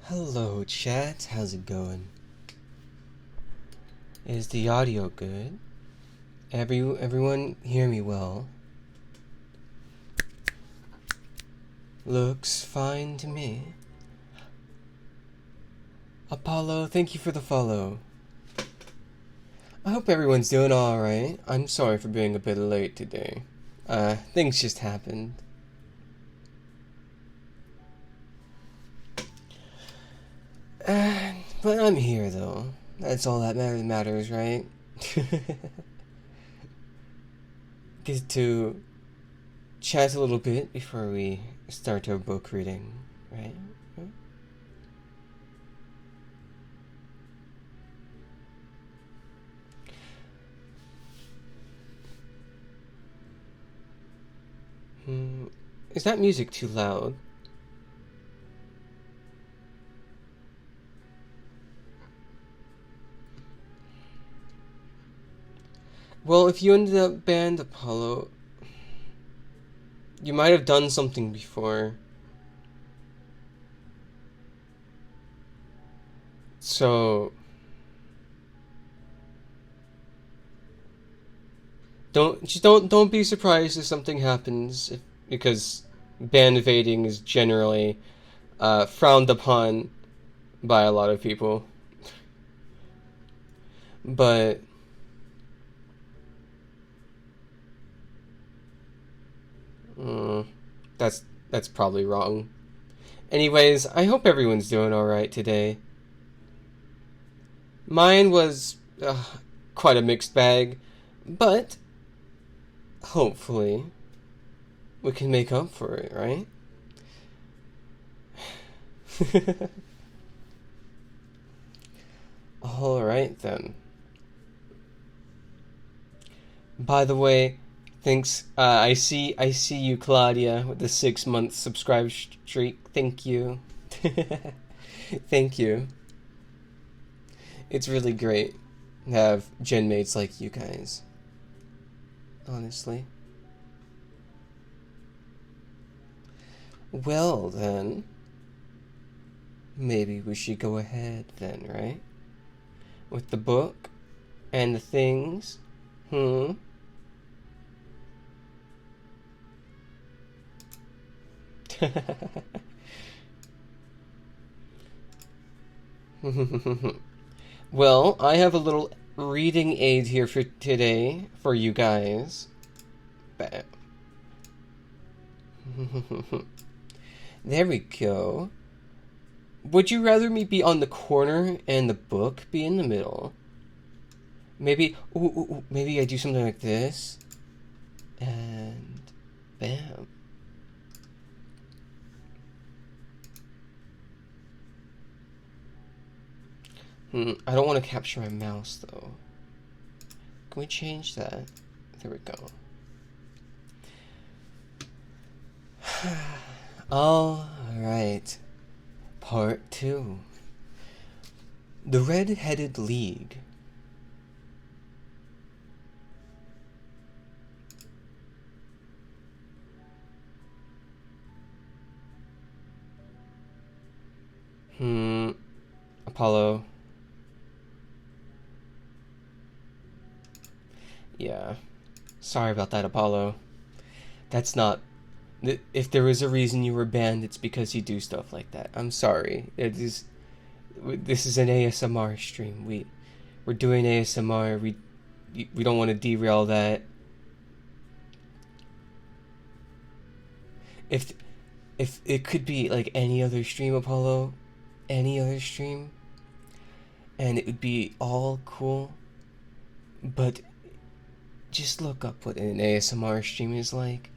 Hello chat, how's it going? Is the audio good? Everyone hear me well? Looks fine to me. Apollo, thank you for the follow. I hope everyone's doing alright. I'm sorry for being a bit late today. Things just happened. But I'm here though. That's all that matters, right? Get to chat a little bit before we start our book reading, right? Is that music too loud? Well, if you ended up banned, Apollo, you might have done something before. So don't be surprised if something happens, because ban evading is generally frowned upon by a lot of people. But that's probably wrong. Anyways, I hope everyone's doing alright today. Mine was quite a mixed bag, but hopefully we can make up for it, right? Alright then. By the way, thanks. I see you, Claudia, with the 6-month subscribe streak. Thank you. Thank you. It's really great to have gen mates like you guys. Honestly. Well then, maybe we should go ahead then, right? With the book and the things. Well, I have a little reading aid here for today for you guys. Bam. There we go. Would you rather me be on the corner and the book be in the middle? Maybe, maybe I do something like this. And bam. I don't want to capture my mouse though. Can we change that? There we go. Alright. Part 2. The Red-Headed League. Apollo. Yeah. Sorry about that, Apollo. That's not... If there was a reason you were banned, it's because you do stuff like that. I'm sorry. This is an ASMR stream. We're doing ASMR. We don't want to derail that. If it could be like any other stream, Apollo, any other stream, and it would be all cool, but just look up what an ASMR stream is like.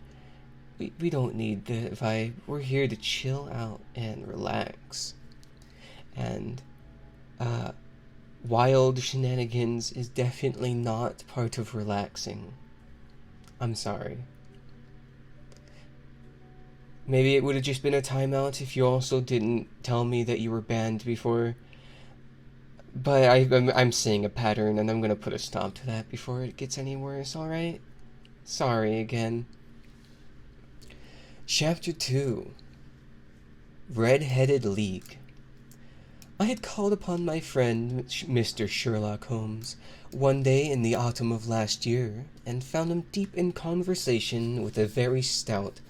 We don't need the vibe. We're here to chill out and relax. And wild shenanigans is definitely not part of relaxing. I'm sorry. Maybe it would have just been a timeout if you also didn't tell me that you were banned before. But I'm seeing a pattern, and I'm gonna put a stop to that before it gets any worse, alright? Sorry again. Chapter 2. Red-Headed League. I had called upon my friend Mr. Sherlock Holmes one day in the autumn of last year, and found him deep in conversation with a very stout,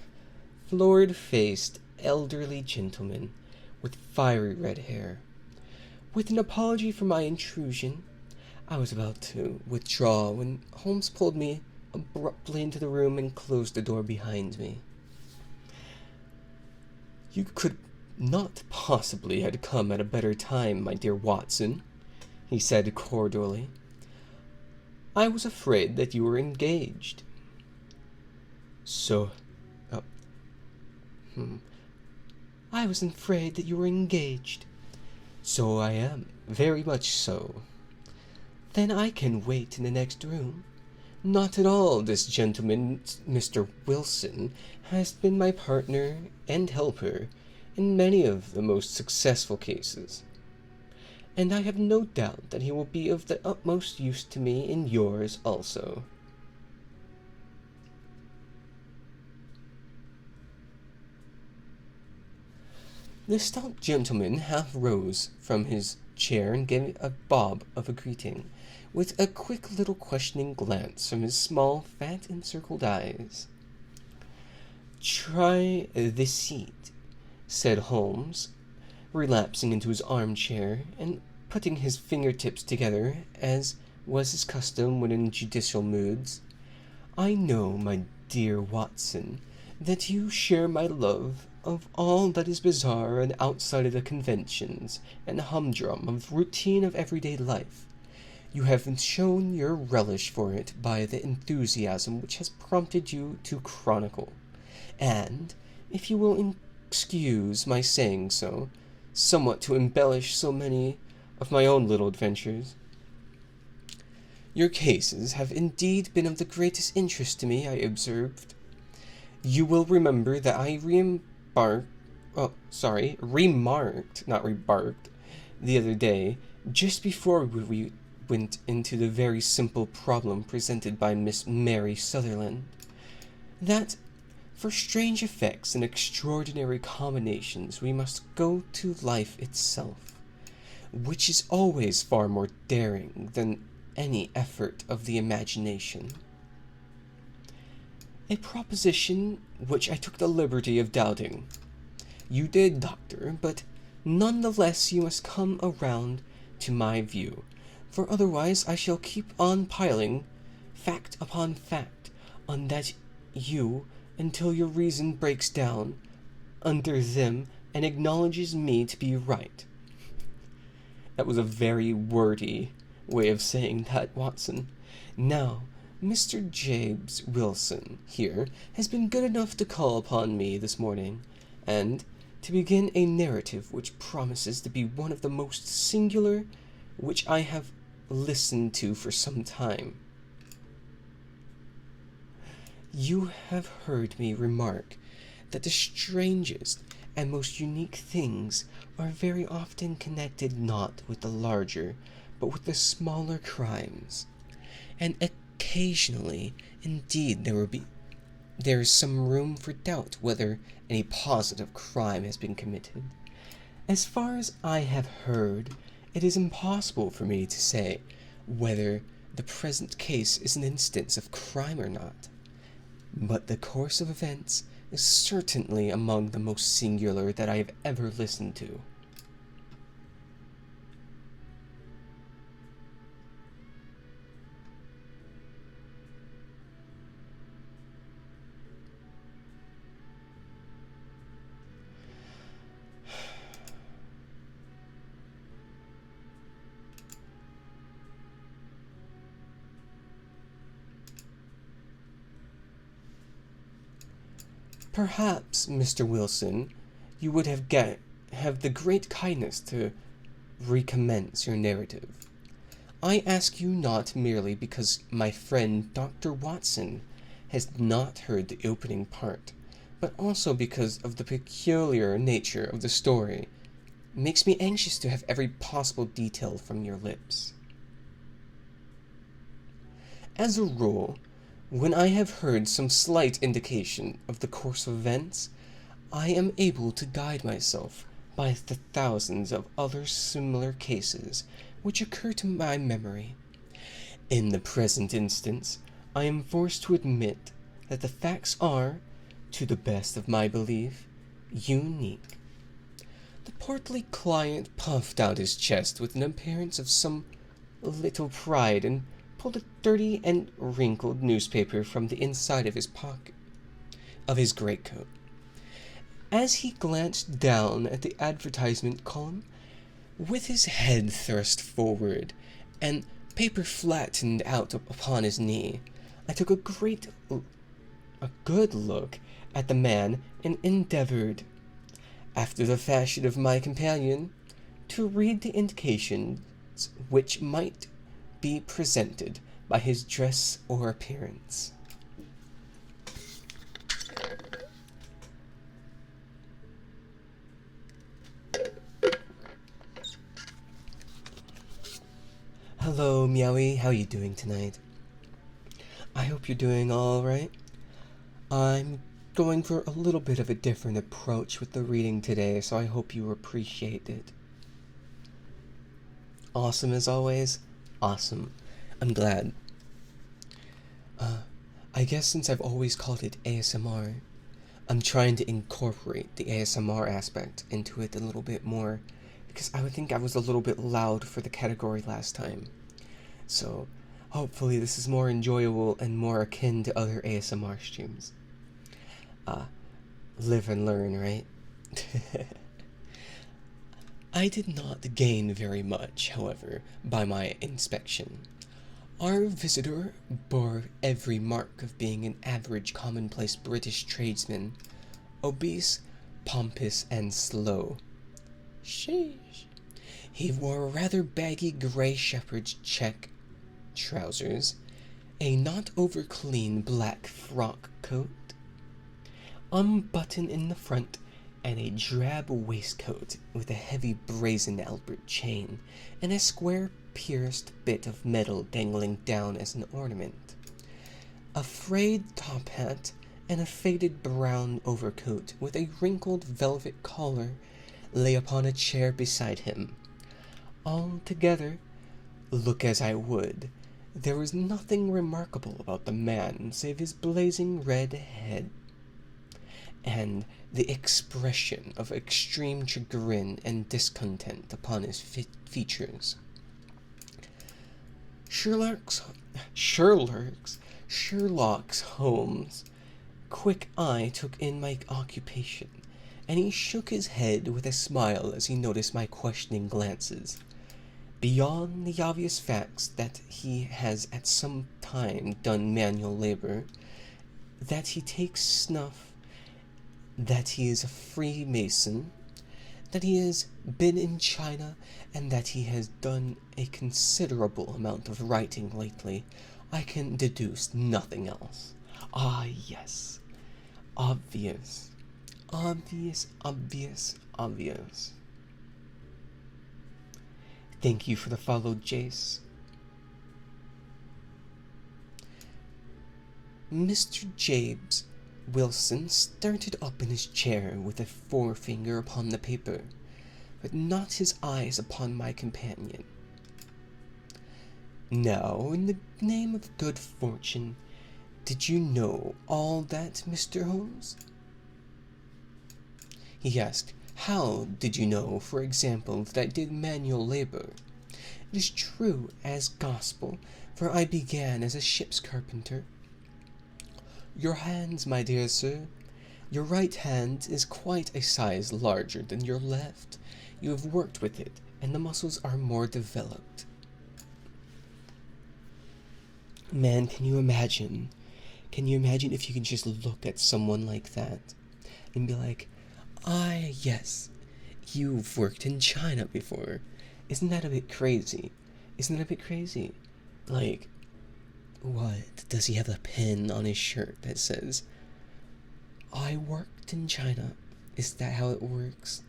florid-faced, elderly gentleman with fiery red hair. With an apology for my intrusion, I was about to withdraw when Holmes pulled me abruptly into the room and closed the door behind me. "You could not possibly have come at a better time, my dear Watson," he said cordially. "I was afraid that you were engaged." So, uh, I was afraid that you were engaged. So I am, very much so. Then I can wait in the next room. Not at all. This gentleman, Mr. Wilson, has been my partner and helper in many of the most successful cases, and I have no doubt that he will be of the utmost use to me in yours also." The stout gentleman half rose from his chair and gave a bob of a greeting, with a quick little questioning glance from his small, fat, encircled eyes. "Try this seat," said Holmes, relapsing into his armchair and putting his fingertips together, as was his custom when in judicial moods. "I know, my dear Watson, that you share my love of all that is bizarre and outside of the conventions and humdrum of routine of everyday life. You have shown your relish for it by the enthusiasm which has prompted you to chronicle, and, if you will excuse my saying so, somewhat to embellish so many of my own little adventures. Your cases have indeed been of the greatest interest to me, I observed. You will remember that I remarked, not rebarked, the other day, just before we went into the very simple problem presented by Miss Mary Sutherland, that for strange effects and extraordinary combinations we must go to life itself, which is always far more daring than any effort of the imagination. A proposition which I took the liberty of doubting. You did, Doctor, but none the less you must come around to my view, for otherwise I shall keep on piling fact upon fact on that you until your reason breaks down under them and acknowledges me to be right. That was a very wordy way of saying that, Watson. Now, Mr. James Wilson here has been good enough to call upon me this morning, and to begin a narrative which promises to be one of the most singular which I have listened to for some time. You have heard me remark that the strangest and most unique things are very often connected not with the larger, but with the smaller crimes, and occasionally, indeed, there is some room for doubt whether any positive crime has been committed. As far as I have heard, it is impossible for me to say whether the present case is an instance of crime or not, but the course of events is certainly among the most singular that I have ever listened to. Perhaps, Mr. Wilson, you would have the great kindness to recommence your narrative. I ask you not merely because my friend Dr. Watson has not heard the opening part, but also because of the peculiar nature of the story. It makes me anxious to have every possible detail from your lips. As a rule, when I have heard some slight indication of the course of events, I am able to guide myself by the thousands of other similar cases which occur to my memory. In the present instance, I am forced to admit that the facts are, to the best of my belief, unique. The portly client puffed out his chest with an appearance of some little pride and pulled a dirty and wrinkled newspaper from the inside of his pocket of his greatcoat. As he glanced down at the advertisement column, with his head thrust forward and paper flattened out upon his knee, I took a good look at the man and endeavored, after the fashion of my companion, to read the indications which might be presented by his dress or appearance. Hello, Meowie. How are you doing tonight? I hope you're doing alright. I'm going for a little bit of a different approach with the reading today, so I hope you appreciate it. Awesome as always? Awesome. I'm glad. I guess since I've always called it ASMR, I'm trying to incorporate the ASMR aspect into it a little bit more, because I would think I was a little bit loud for the category last time. So, hopefully this is more enjoyable and more akin to other ASMR streams. Live and learn, right? I did not gain very much, however, by my inspection. Our visitor bore every mark of being an average commonplace British tradesman, obese, pompous, and slow. Sheesh. He wore rather baggy grey shepherd's check trousers, a not over clean black frock coat, unbuttoned in the front, and a drab waistcoat with a heavy brazen Albert chain and a square pierced bit of metal dangling down as an ornament. A frayed top hat and a faded brown overcoat with a wrinkled velvet collar lay upon a chair beside him. Altogether, look as I would, there was nothing remarkable about the man save his blazing red head and the expression of extreme chagrin and discontent upon his features. Sherlock's Holmes' quick eye took in my occupation, and he shook his head with a smile as he noticed my questioning glances. Beyond the obvious facts that he has at some time done manual labor, that he takes snuff, that he is a Freemason, that he has been in China, and that he has done a considerable amount of writing lately, I can deduce nothing else. Ah, yes. Obvious. Obvious, obvious, obvious. Thank you for the follow, Jace. Mr. James Wilson started up in his chair with a forefinger upon the paper, but not his eyes upon my companion. Now, in the name of good fortune, did you know all that, Mr. Holmes? He asked. How did you know, for example, that I did manual labor? It is true as gospel, for I began as a ship's carpenter. Your hands, my dear sir. Your right hand is quite a size larger than your left. You have worked with it, and the muscles are more developed. Man, can you imagine? Can you imagine if you can just look at someone like that and be like, ah, yes, you've worked in China before. Isn't that a bit crazy? Isn't that a bit crazy? Like, what? Does he have a pin on his shirt that says, I worked in China? Is that how it works?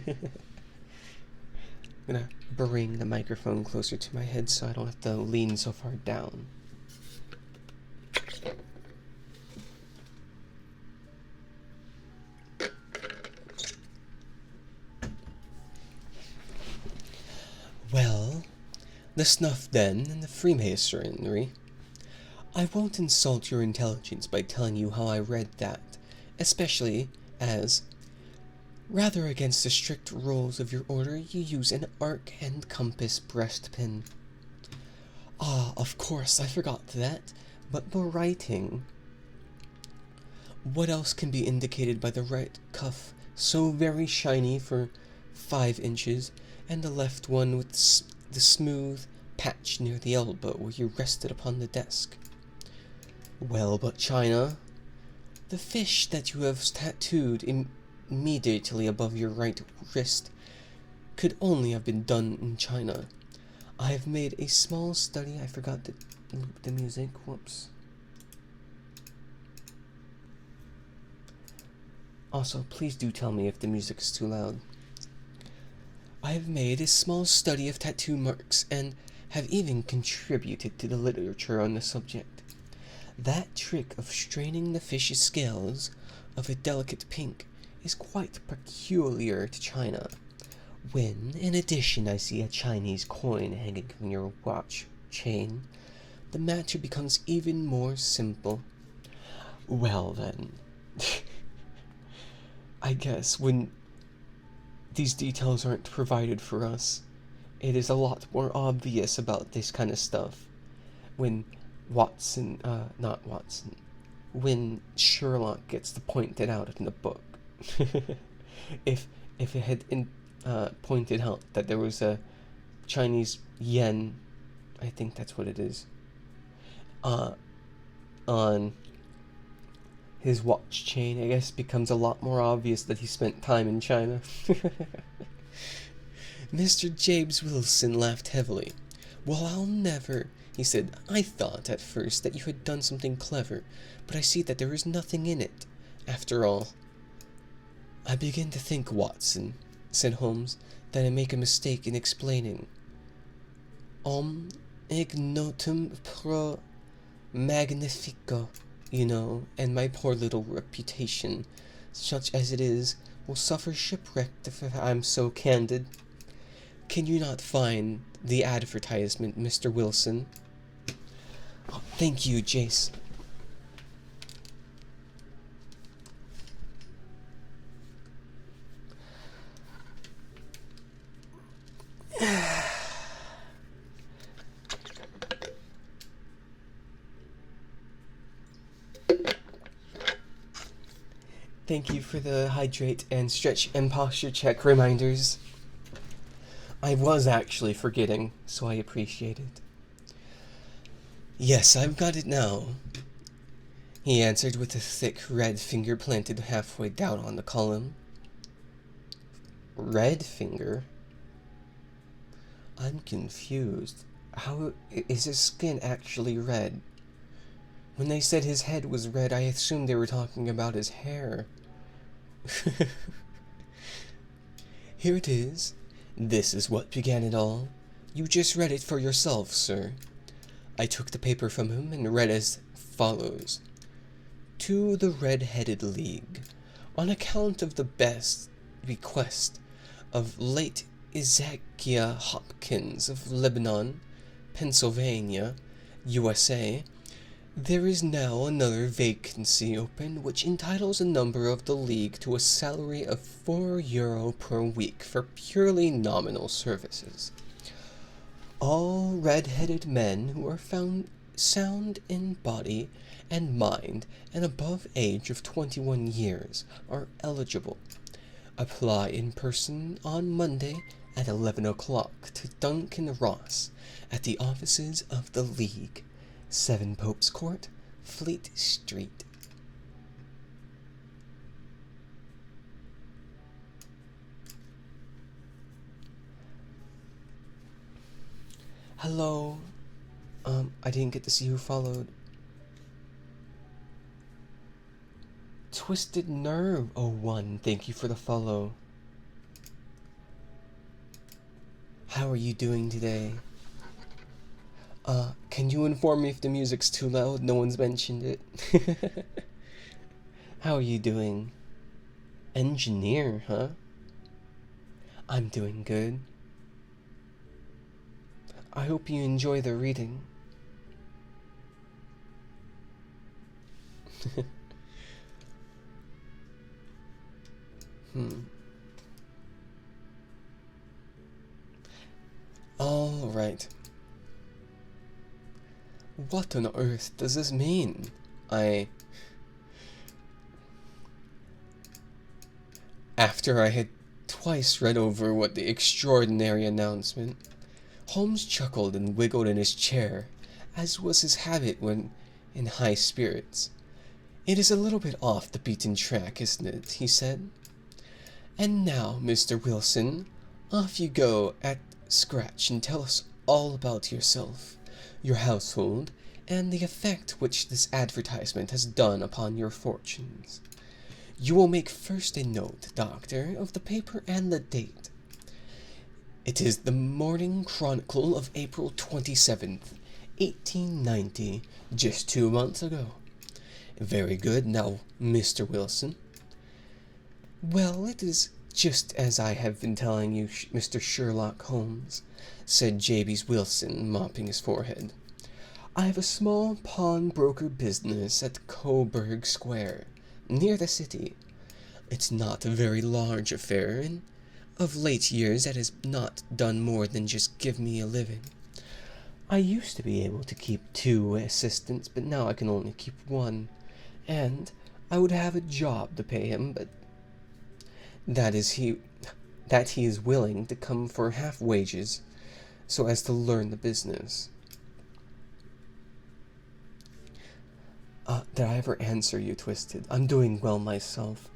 I'm gonna bring the microphone closer to my head so I don't have to lean so far down. The snuff den and the Freemasonry. I won't insult your intelligence by telling you how I read that, especially as, rather against the strict rules of your order, you use an arc and compass breastpin. Ah, of course, I forgot that, but the writing. What else can be indicated by the right cuff, so very shiny for 5 inches, and the left one with the smooth patch near the elbow where you rested upon the desk? Well, but China, the fish that you have tattooed immediately above your right wrist could only have been done in China. I have made a small study. I forgot to loop the music. Whoops. Also, please do tell me if the music is too loud. I have made a small study of tattoo marks and have even contributed to the literature on the subject. That trick of straining the fish's scales of a delicate pink is quite peculiar to China. When, in addition, I see a Chinese coin hanging from your watch chain, the matter becomes even more simple. Well then, I guess when these details aren't provided for us, it is a lot more obvious about this kind of stuff. When when Sherlock gets to point it out in the book. if it had pointed out that there was a Chinese yen, I think that's what it is, on his watch chain, I guess it becomes a lot more obvious that he spent time in China. Mr. James Wilson laughed heavily. Well, I'll never, he said. I thought at first that you had done something clever, but I see that there is nothing in it, after all. I begin to think, Watson, said Holmes, that I make a mistake in explaining. Ignotum pro magnifico, you know, and my poor little reputation, such as it is, will suffer shipwreck if I'm so candid. Can you not find the advertisement, Mr. Wilson? Oh, thank you, Jace. Thank you for the hydrate and stretch and posture check reminders. I was actually forgetting, so I appreciate it. Yes, I've got it now, he answered with a thick red finger planted halfway down on the column. Red finger? I'm confused. How is his skin actually red? When they said his head was red, I assumed they were talking about his hair. Here it is. This is what began it all. You just read it for yourself, sir. I took the paper from him and read as follows. To the Red-Headed League, on account of the best bequest of late Ezekiah Hopkins of Lebanon, Pennsylvania, USA, there is now another vacancy open which entitles a member of the League to a salary of €4 per week for purely nominal services. All red-headed men who are found sound in body and mind and above age of 21 years are eligible. Apply in person on Monday at 11 o'clock to Duncan Ross at the offices of the League, 7 Pope's Court, Fleet Street. Hello. I didn't get to see who followed. Twisted Nerve 01, thank you for the follow. How are you doing today? Can you inform me if the music's too loud? No one's mentioned it. How are you doing? Engineer, huh? I'm doing good. I hope you enjoy the reading. Hmm. All right. What on earth does this mean? After I had twice read over what the extraordinary announcement, Holmes chuckled and wiggled in his chair, as was his habit when in high spirits. "It is a little bit off the beaten track, isn't it?" he said. "And now, Mr. Wilson, off you go at scratch and tell us all about yourself, your household, and the effect which this advertisement has done upon your fortunes. You will make first a note, Doctor, of the paper and the date. It is the Morning Chronicle of April 27th, 1890, just 2 months ago. Very good. Now, Mr. Wilson." "Well, it is just as I have been telling you, Mr. Sherlock Holmes," said Jabez Wilson, mopping his forehead. "I have a small pawnbroker business at Coburg Square, near the city. It's not a very large affair, and of late years it has not done more than just give me a living. I used to be able to keep 2 assistants, but now I can only keep 1, and I would have a job to pay him, but that he is willing to come for half wages, so as to learn the business." Did I ever answer you, Twisted? I'm doing well myself.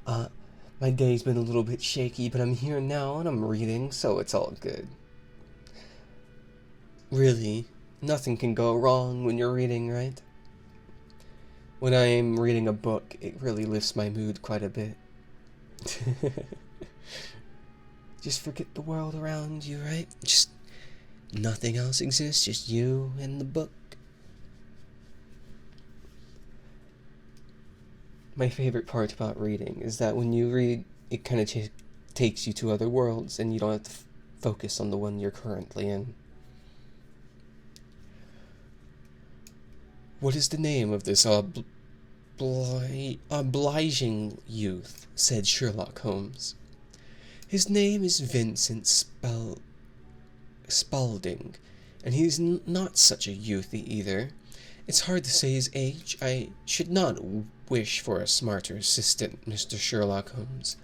My day's been a little bit shaky, but I'm here now and I'm reading, so it's all good. Really, nothing can go wrong when you're reading, right? When I'm reading a book, it really lifts my mood quite a bit. Just forget the world around you, right? Just nothing else exists, just you and the book. My favorite part about reading is that when you read, it kind of takes you to other worlds, and you don't have to focus on the one you're currently in. "What is the name of this obliging youth?" said Sherlock Holmes. "His name is Vincent Spaulding, and he's not such a youth either. It's hard to say his age. I should not wish for a smarter assistant, Mr. Sherlock Holmes,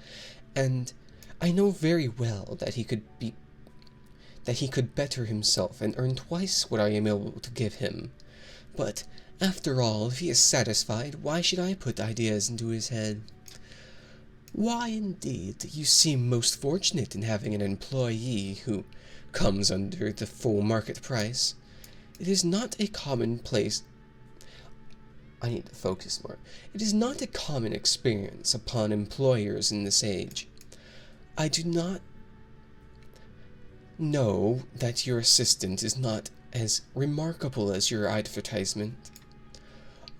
and I know very well that he could better himself and earn twice what I am able to give him. But, after all, if he is satisfied, why should I put ideas into his head? Why, indeed, you seem most fortunate in having an employee who comes under the full market price. It is not a commonplace I need to focus more. It is not a common experience upon employers in this age. I do not know that your assistant is not as remarkable as your advertisement."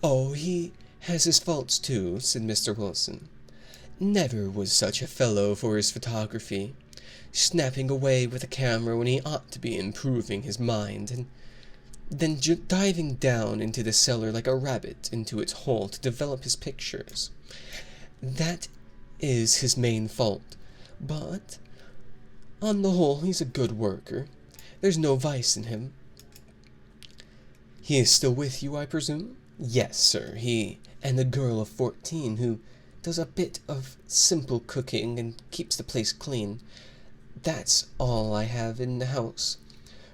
"Oh, he has his faults too," said Mr. Wilson. "Never was such a fellow for his photography, snapping away with a camera when he ought to be improving his mind, and then diving down into the cellar like a rabbit into its hole to develop his pictures. That is his main fault, but on the whole he's a good worker. There's no vice in him." "He is still with you, I presume?" "Yes, sir, he and a girl of 14 who does a bit of simple cooking and keeps the place clean. That's all I have in the house,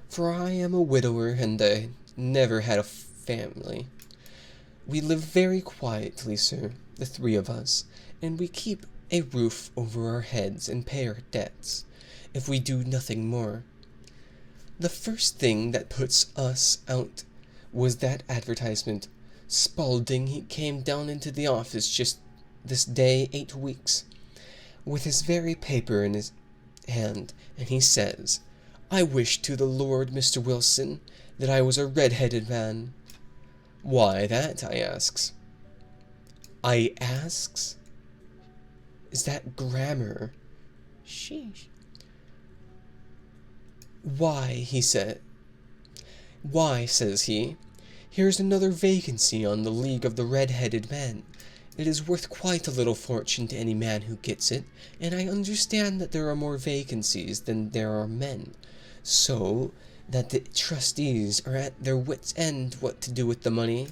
for I am a widower and I never had a family. We live very quietly, sir, the 3 of us, and we keep a roof over our heads and pay our debts, if we do nothing more. The first thing that puts us out was that advertisement. Spaulding, he came down into the office just this day 8 weeks, with his very paper in his hand, and he says, 'I wish to the Lord, Mr. Wilson, that I was a red-headed man.' 'Why that?' I asks. I asks? Is that grammar? Sheesh. 'Why,' he said, Why, says he, here's another vacancy on the League of the Red-Headed Men. It is worth quite a little fortune to any man who gets it, and I understand that there are more vacancies than there are men, so that the trustees are at their wits' end what to do with the money.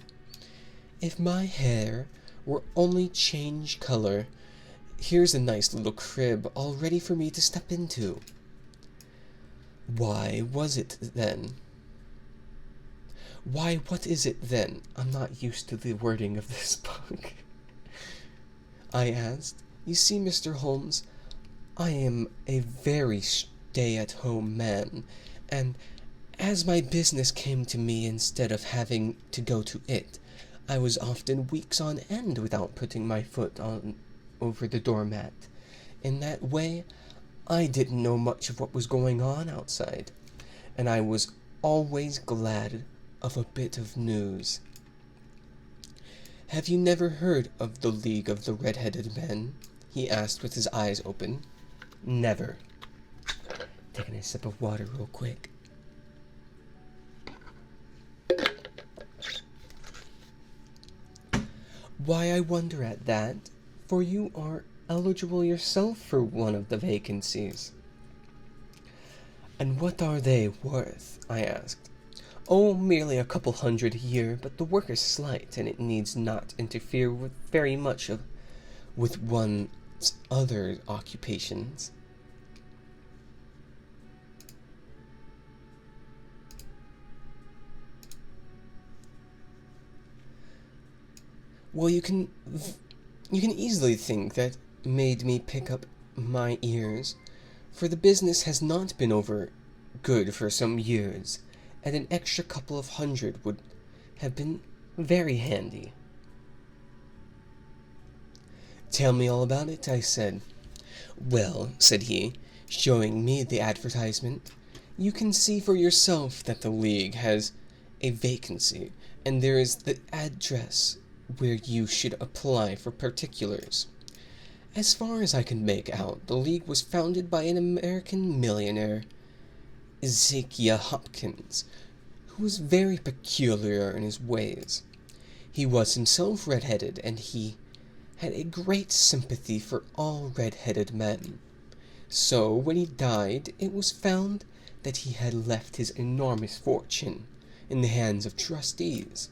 If my hair were only change color, here's a nice little crib all ready for me to step into. Why, was it then? Why, what is it then? I'm not used to the wording of this book. I asked. You see, Mr. Holmes, I am a very stay-at-home man, and as my business came to me instead of having to go to it, I was often weeks on end without putting my foot on over the doormat. In that way, I didn't know much of what was going on outside, and I was always glad of a bit of news. Have you never heard of the League of the Red-Headed Men? He asked with his eyes open. Never. Taking a sip of water real quick. Why, I wonder at that, for you are eligible yourself for one of the vacancies. And what are they worth? I asked. Oh, merely a couple hundred a year, but the work is slight, and it needs not interfere with very much with one's other occupations. Well, you can easily think that made me pick up my ears, for the business has not been over good for some years, and an extra couple of hundred would have been very handy. Tell me all about it, I said. Well, said he, showing me the advertisement, you can see for yourself that the League has a vacancy, and there is the address where you should apply for particulars. As far as I can make out, the League was founded by an American millionaire, Ezekiah Hopkins, who was very peculiar in his ways. He was himself red-headed, and he had a great sympathy for all red-headed men. So, when he died, it was found that he had left his enormous fortune in the hands of trustees,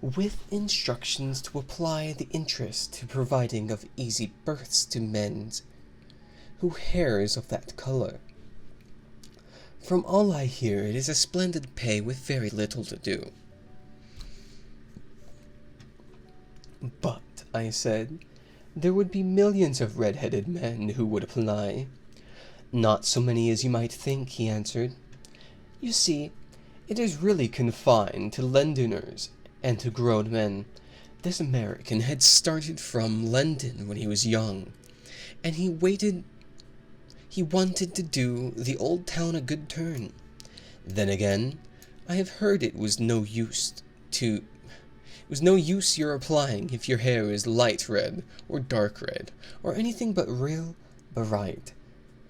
with instructions to apply the interest to providing of easy births to men whose hair is of that color. From all I hear, it is a splendid pay with very little to do. But, I said, there would be millions of red-headed men who would apply. Not so many as you might think, he answered. You see, it is really confined to Londoners and to grown men. This American had started from London when he was young, and he wanted to do the old town a good turn. Then again, I have heard it was no use your applying if your hair is light red, or dark red, or anything but real, bright,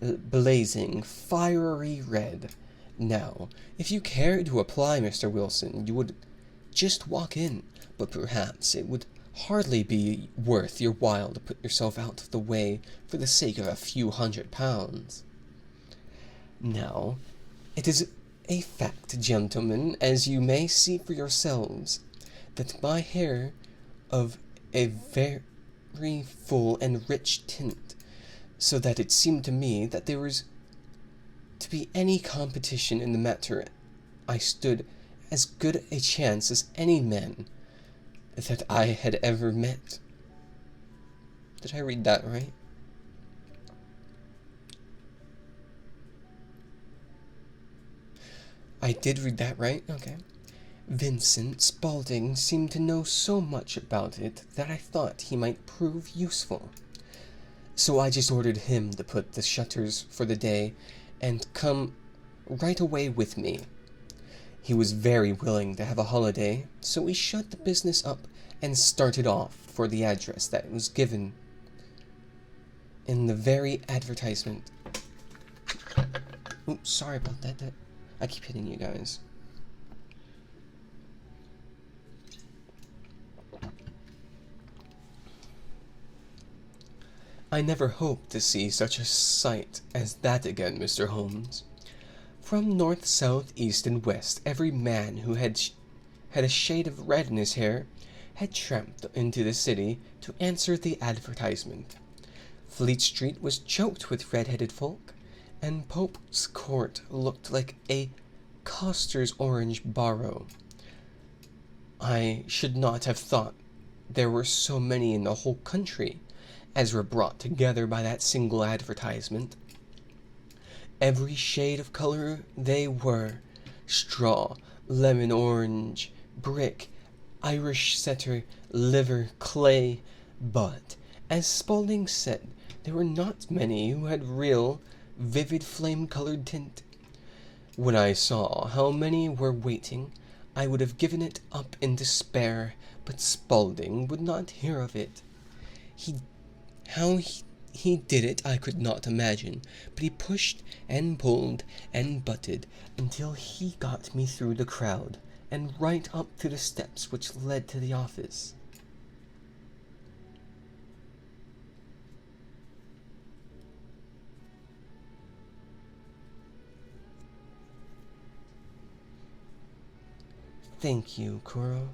blazing, fiery red. Now, if you cared to apply, Mr. Wilson, you would just walk in, but perhaps it would hardly be worth your while to put yourself out of the way for the sake of a few £100. Now, it is a fact, gentlemen, as you may see for yourselves, that my hair of a very full and rich tint, so that it seemed to me that there was to be any competition in the matter, I stood as good a chance as any man that I had ever met. Did I read that right? I did read that right? Okay. Vincent Spaulding seemed to know so much about it that I thought he might prove useful. So I just ordered him to put the shutters for the day and come right away with me. He was very willing to have a holiday, so we shut the business up and started off for the address that was given in the very— Oops, sorry about that. I keep hitting you guys. I never hoped to see such a sight as that again, Mr. Holmes. From north, south, east, and west, every man who had a shade of red in his hair had tramped into the city to answer the advertisement. Fleet Street was choked with red-headed folk, and Pope's Court looked like a coster's orange barrow. I should not have thought there were so many in the whole country as were brought together by that single advertisement. Every shade of color they were: straw, lemon orange, brick, Irish setter, liver, clay. But, as Spaulding said, there were not many who had real, vivid flame-colored tint. When I saw how many were waiting, I would have given it up in despair, but Spaulding would not hear of it. How he did it I could not imagine, but he pushed and pulled and butted until he got me through the crowd and right up to the steps which led to the office. Thank you, Kuro.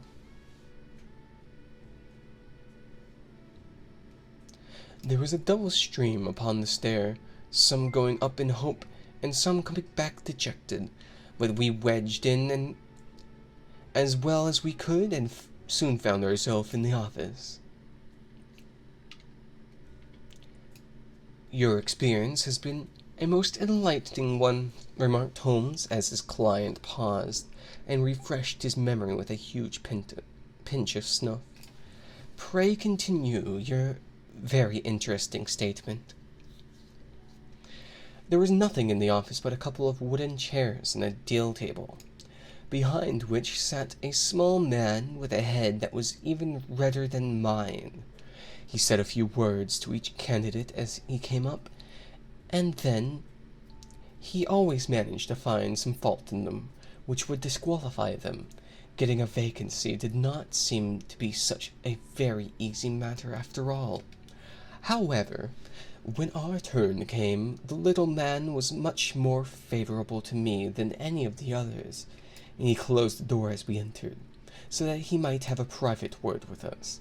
There was a double stream upon the stair, some going up in hope, and some coming back dejected, but we wedged in and as well as we could, and soon found ourselves in the office. Your experience has been a most enlightening one, remarked Holmes, as his client paused and refreshed his memory with a huge pinch of snuff. Pray continue your very interesting statement. There was nothing in the office but a couple of wooden chairs and a deal table, behind which sat a small man with a head that was even redder than mine. He said a few words to each candidate as he came up, and then he always managed to find some fault in them, which would disqualify them. Getting a vacancy did not seem to be such a very easy matter after all. However, when our turn came, the little man was much more favorable to me than any of the others, and he closed the door as we entered, so that he might have a private word with us.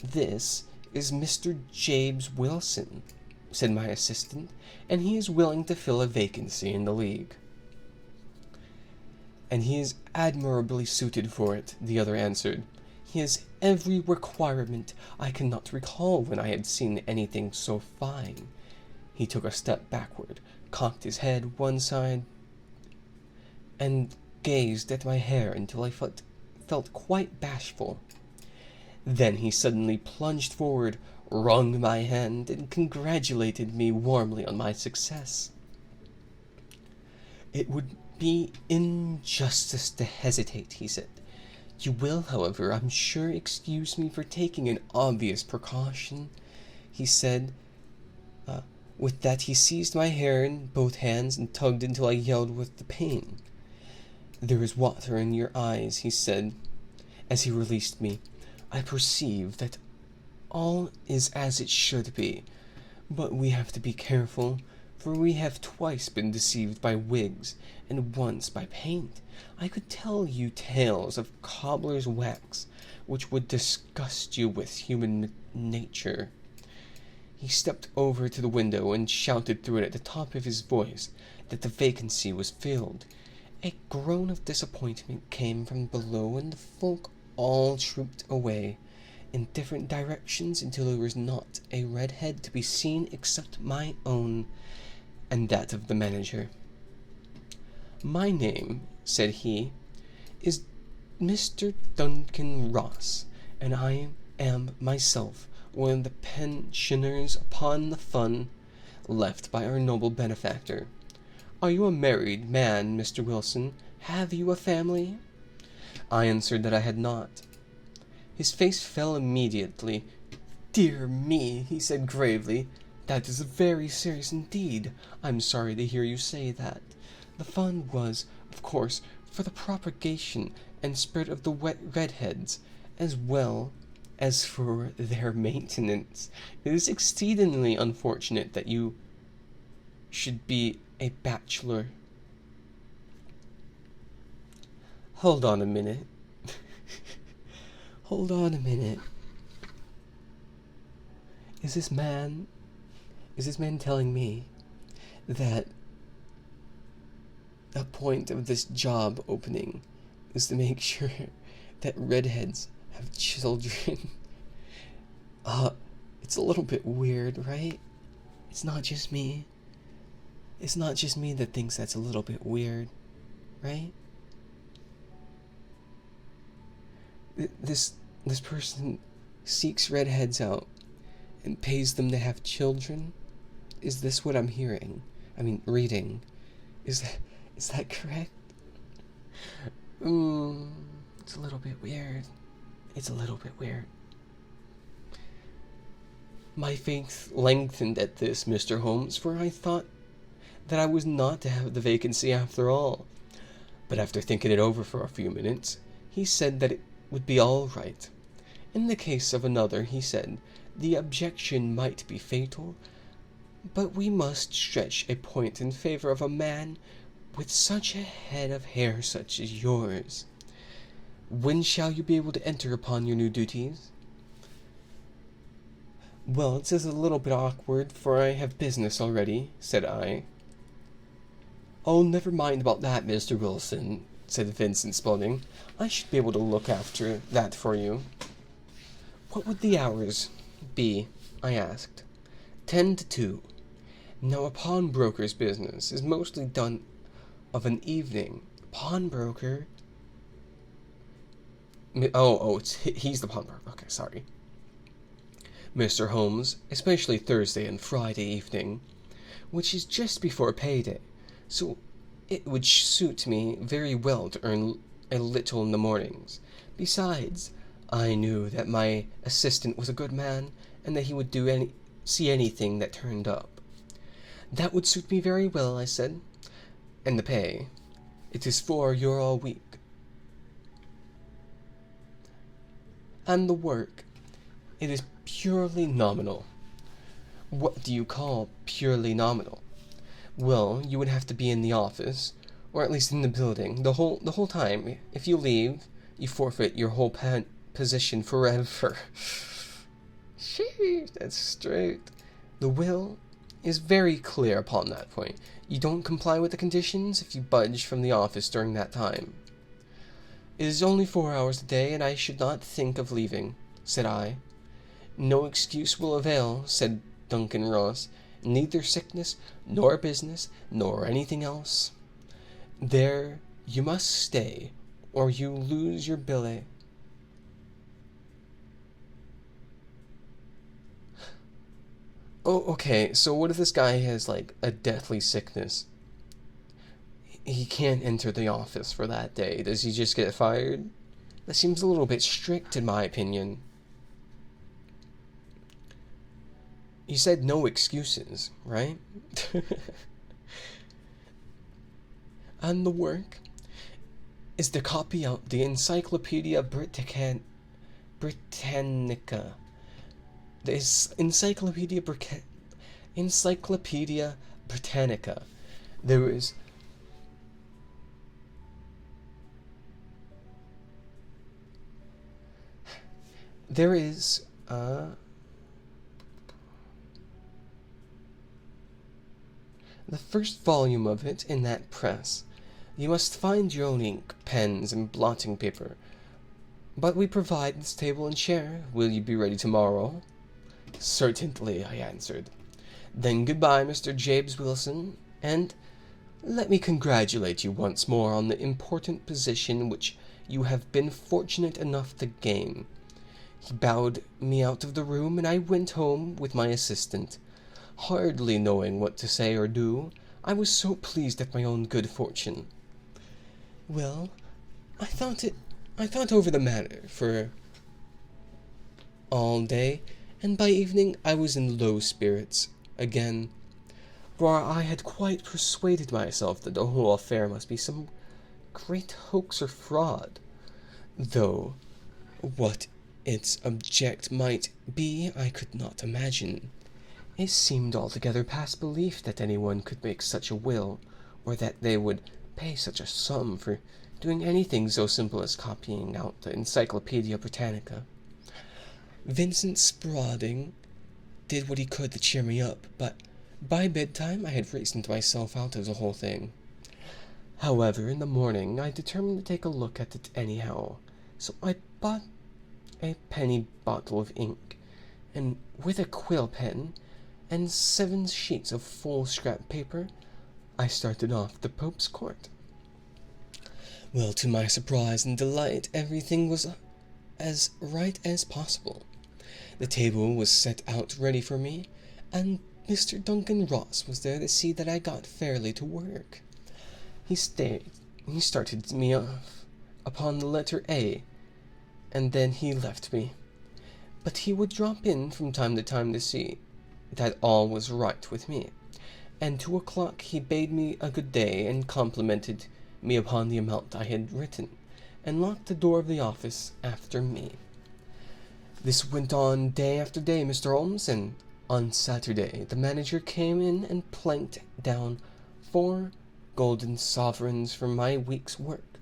This is Mr. James Wilson, said my assistant, and he is willing to fill a vacancy in the League. And he is admirably suited for it, the other answered. He has every requirement. I cannot recall when I had seen anything so fine. He took a step backward, cocked his head one side, and gazed at my hair until I felt quite bashful. Then he suddenly plunged forward, wrung my hand, and congratulated me warmly on my success. It would be injustice to hesitate, he said. You will, however, I'm sure, excuse me for taking an obvious precaution, he said. With that he seized my hair in both hands and tugged until I yelled with the pain. There is water in your eyes, he said, as he released me. I perceive that all is as it should be, but we have to be careful, for we have twice been deceived by wigs, and once by paint. I could tell you tales of cobbler's wax, which would disgust you with human nature. He stepped over to the window and shouted through it at the top of his voice that the vacancy was filled. A groan of disappointment came from below, and the folk all trooped away in different directions until there was not a red head to be seen except my own and that of the manager. My name, said he, is Mr. Duncan Ross, and I am myself one of the pensioners upon the fund left by our noble benefactor. Are you a married man, Mr. Wilson? Have you a family? I answered that I had not. His face fell immediately. Dear me, he said gravely, that is very serious indeed. I'm sorry to hear you say that. The fund was, of course, for the propagation and spread of the redheads, as well As for their maintenance, it is exceedingly unfortunate that you should be a bachelor. Hold on a minute. Hold on a minute. Is this man telling me that a point of this job opening is to make sure that redheads have children? It's a little bit weird, right? It's not just me. It's not just me that thinks that's a little bit weird, right? This person seeks redheads out and pays them to have children? Is this what I'm hearing? I mean, reading. Is that correct? It's a little bit weird. It's a little bit weird. My faith lengthened at this, Mr. Holmes, for I thought that I was not to have the vacancy after all. But after thinking it over for a few minutes, he said that it would be all right. In the case of another, he said, the objection might be fatal, but we must stretch a point in favor of a man with such a head of hair such as yours. When shall you be able to enter upon your new duties? Well, it is a little bit awkward, for I have business already, said I. Oh, never mind about that, Mr. Wilson, said Vincent Spaulding. I should be able to look after that for you. What would the hours be? I asked. 10 to 2. Now, a pawnbroker's business is mostly done of an evening. Pawnbroker? He's the pawnbroker. Okay, sorry. Mr. Holmes, especially Thursday and Friday evening, which is just before payday, so it would suit me very well to earn a little in the mornings. Besides, I knew that my assistant was a good man, and that he would see anything that turned up. That would suit me very well, I said. And the pay? It is €4 a week. And the work? It is purely nominal. What do you call purely nominal? Well, you would have to be in the office, or at least in the building, the whole time. If you leave, you forfeit your whole position forever. Sheesh, that's straight. The will is very clear upon that point. You don't comply with the conditions if you budge from the office during that time. It is only 4 hours a day, and I should not think of leaving, said I. No excuse will avail, said Duncan Ross. Neither sickness, nor business, nor anything else. There you must stay, or you lose your billet. Oh, okay, so what if this guy has, like, a deathly sickness? He can't enter the office for that day. Does he just get fired? That seems a little bit strict, in my opinion. You said no excuses, right? And the work is to copy out the Encyclopedia Britannica. The Encyclopedia Britannica. There is the first volume of it in that press. You must find your own ink, pens, and blotting paper. But we provide this table and chair. Will you be ready tomorrow? Certainly, I answered. Then goodbye, Mr. James Wilson, and let me congratulate you once more on the important position which you have been fortunate enough to gain. He bowed me out of the room, and I went home with my assistant. Hardly knowing what to say or do, I was so pleased at my own good fortune. Well, I thought over the matter for all day, and by evening I was in low spirits again, for I had quite persuaded myself that the whole affair must be some great hoax or fraud, though what its object might be, I could not imagine. It seemed altogether past belief that anyone could make such a will, or that they would pay such a sum for doing anything so simple as copying out the Encyclopedia Britannica. Vincent Sproding did what he could to cheer me up, but by bedtime I had reasoned myself out of the whole thing. However, in the morning I determined to take a look at it anyhow, so I bought a penny bottle of ink, and with a quill pen and 7 sheets of foolscap paper, I started off the Pope's court. Well, to my surprise and delight, everything was as right as possible. The table was set out ready for me, and Mr. Duncan Ross was there to see that I got fairly to work. He started me off upon the letter A, and then he left me. But he would drop in from time to time to see that all was right with me, and 2 o'clock he bade me a good day and complimented me upon the amount I had written, and locked the door of the office after me. This went on day after day, Mr. Holmes, and on Saturday the manager came in and planked down 4 golden sovereigns for my week's work.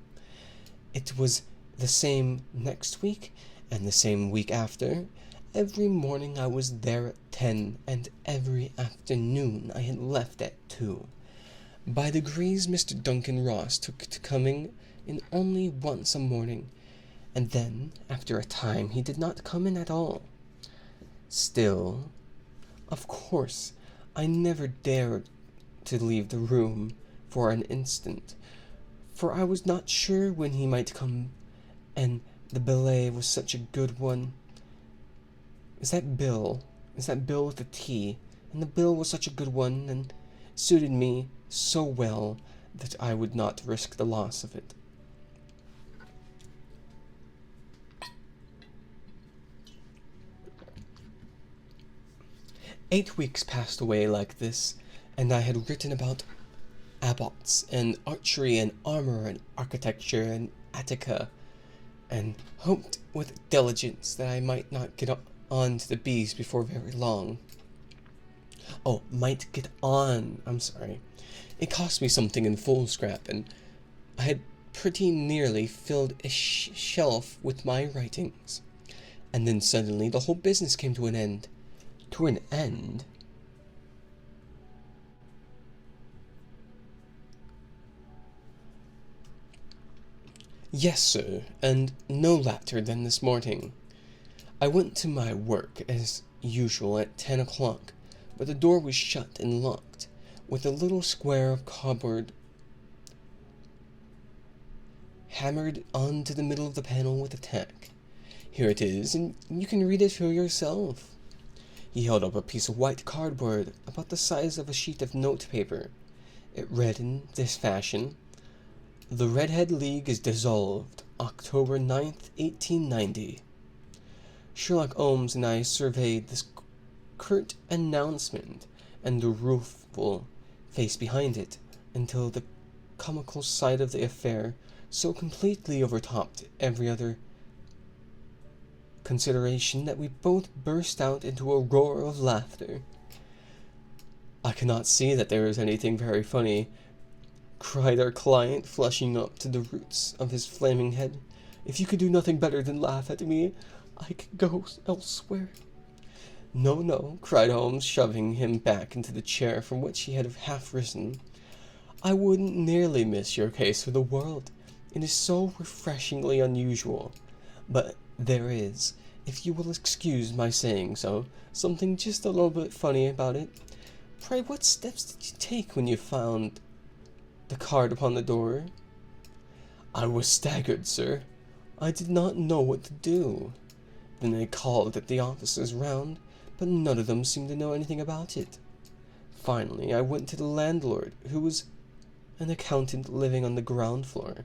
It was the same next week, and the same week after. Every morning I was there at 10, and every afternoon I had left at 2. By degrees Mr. Duncan Ross took to coming in only once a morning, and then, after a time, he did not come in at all. Still, of course, I never dared to leave the room for an instant, for I was not sure when he might come, and the billet was such a good one. Is that Bill with a T? And the bill was such a good one, and suited me so well that I would not risk the loss of it. Eight weeks passed away like this, and I had written about abbots, and archery, and armor, and architecture, and Attica, and hoped with diligence that I might not get on to the bees before very long. Oh, might get on, I'm sorry. It cost me something in foolscap, and I had pretty nearly filled a shelf with my writings. And then suddenly the whole business came to an end. To an end? Yes, sir, and no later than this morning. I went to my work as usual at 10 o'clock, but the door was shut and locked, with a little square of cardboard hammered onto the middle of the panel with a tack. Here it is, and you can read it for yourself. He held up a piece of white cardboard about the size of a sheet of notepaper. It read in this fashion: "The Redhead League is dissolved, October 9th, 1890. Sherlock Holmes and I surveyed this curt announcement and the rueful face behind it until the comical side of the affair so completely overtopped every other consideration that we both burst out into a roar of laughter. I cannot see that there is anything very funny, cried our client, flushing up to the roots of his flaming head. If you could do nothing better than laugh at me, I could go elsewhere. No, no, cried Holmes, shoving him back into the chair from which he had half risen. I wouldn't nearly miss your case for the world. It is so refreshingly unusual. But there is, if you will excuse my saying so, something just a little bit funny about it. Pray, what steps did you take when you found the card upon the door? I was staggered, sir. I did not know what to do. Then I called at the offices round, but none of them seemed to know anything about it. Finally, I went to the landlord, who was an accountant living on the ground floor,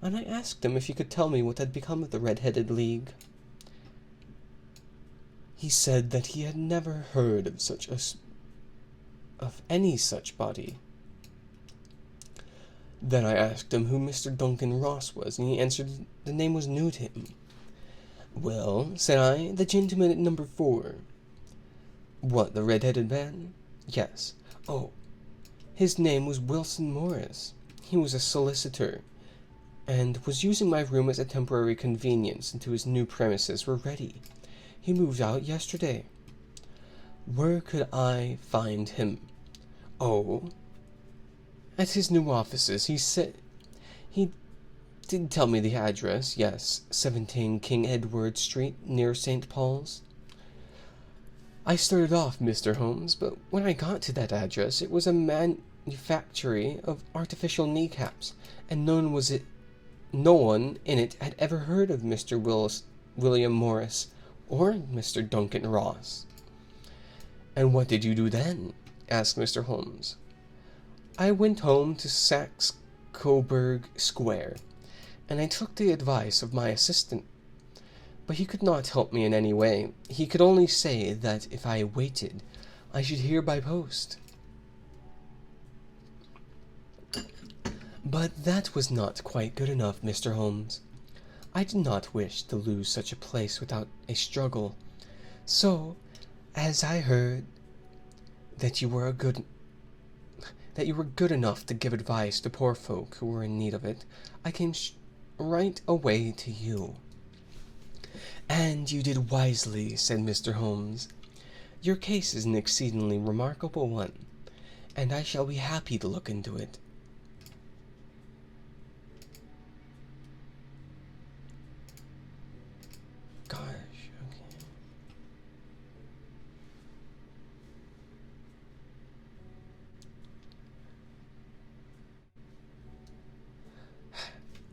and I asked him if he could tell me what had become of the Red-Headed League. He said that he had never heard of any such body. Then I asked him who Mr. Duncan Ross was, and he answered the name was new to him. Well, said I, the gentleman at number 4. What, the red-headed man? Yes. Oh, his name was Wilson Morris. He was a solicitor, and was using my room as a temporary convenience until his new premises were ready. He moved out yesterday. Where could I find him? Oh, at his new offices. He did tell me the address. Yes, 17 King Edward Street, near St. Paul's. I started off, Mr. Holmes, but when I got to that address, it was a manufactory of artificial kneecaps, and no one in it had ever heard of Mr. William Morris or Mr. Duncan Ross. And what did you do then? Asked Mr. Holmes. I went home to Saxe-Coburg Square, and I took the advice of my assistant. But he could not help me in any way. He could only say that if I waited, I should hear by post. But that was not quite good enough, Mr. Holmes. I did not wish to lose such a place without a struggle. So, as I heard that you were good enough to give advice to poor folk who were in need of it, I came right away to you. And you did wisely, said Mr. Holmes. Your case is an exceedingly remarkable one, and I shall be happy to look into it. Gosh, okay.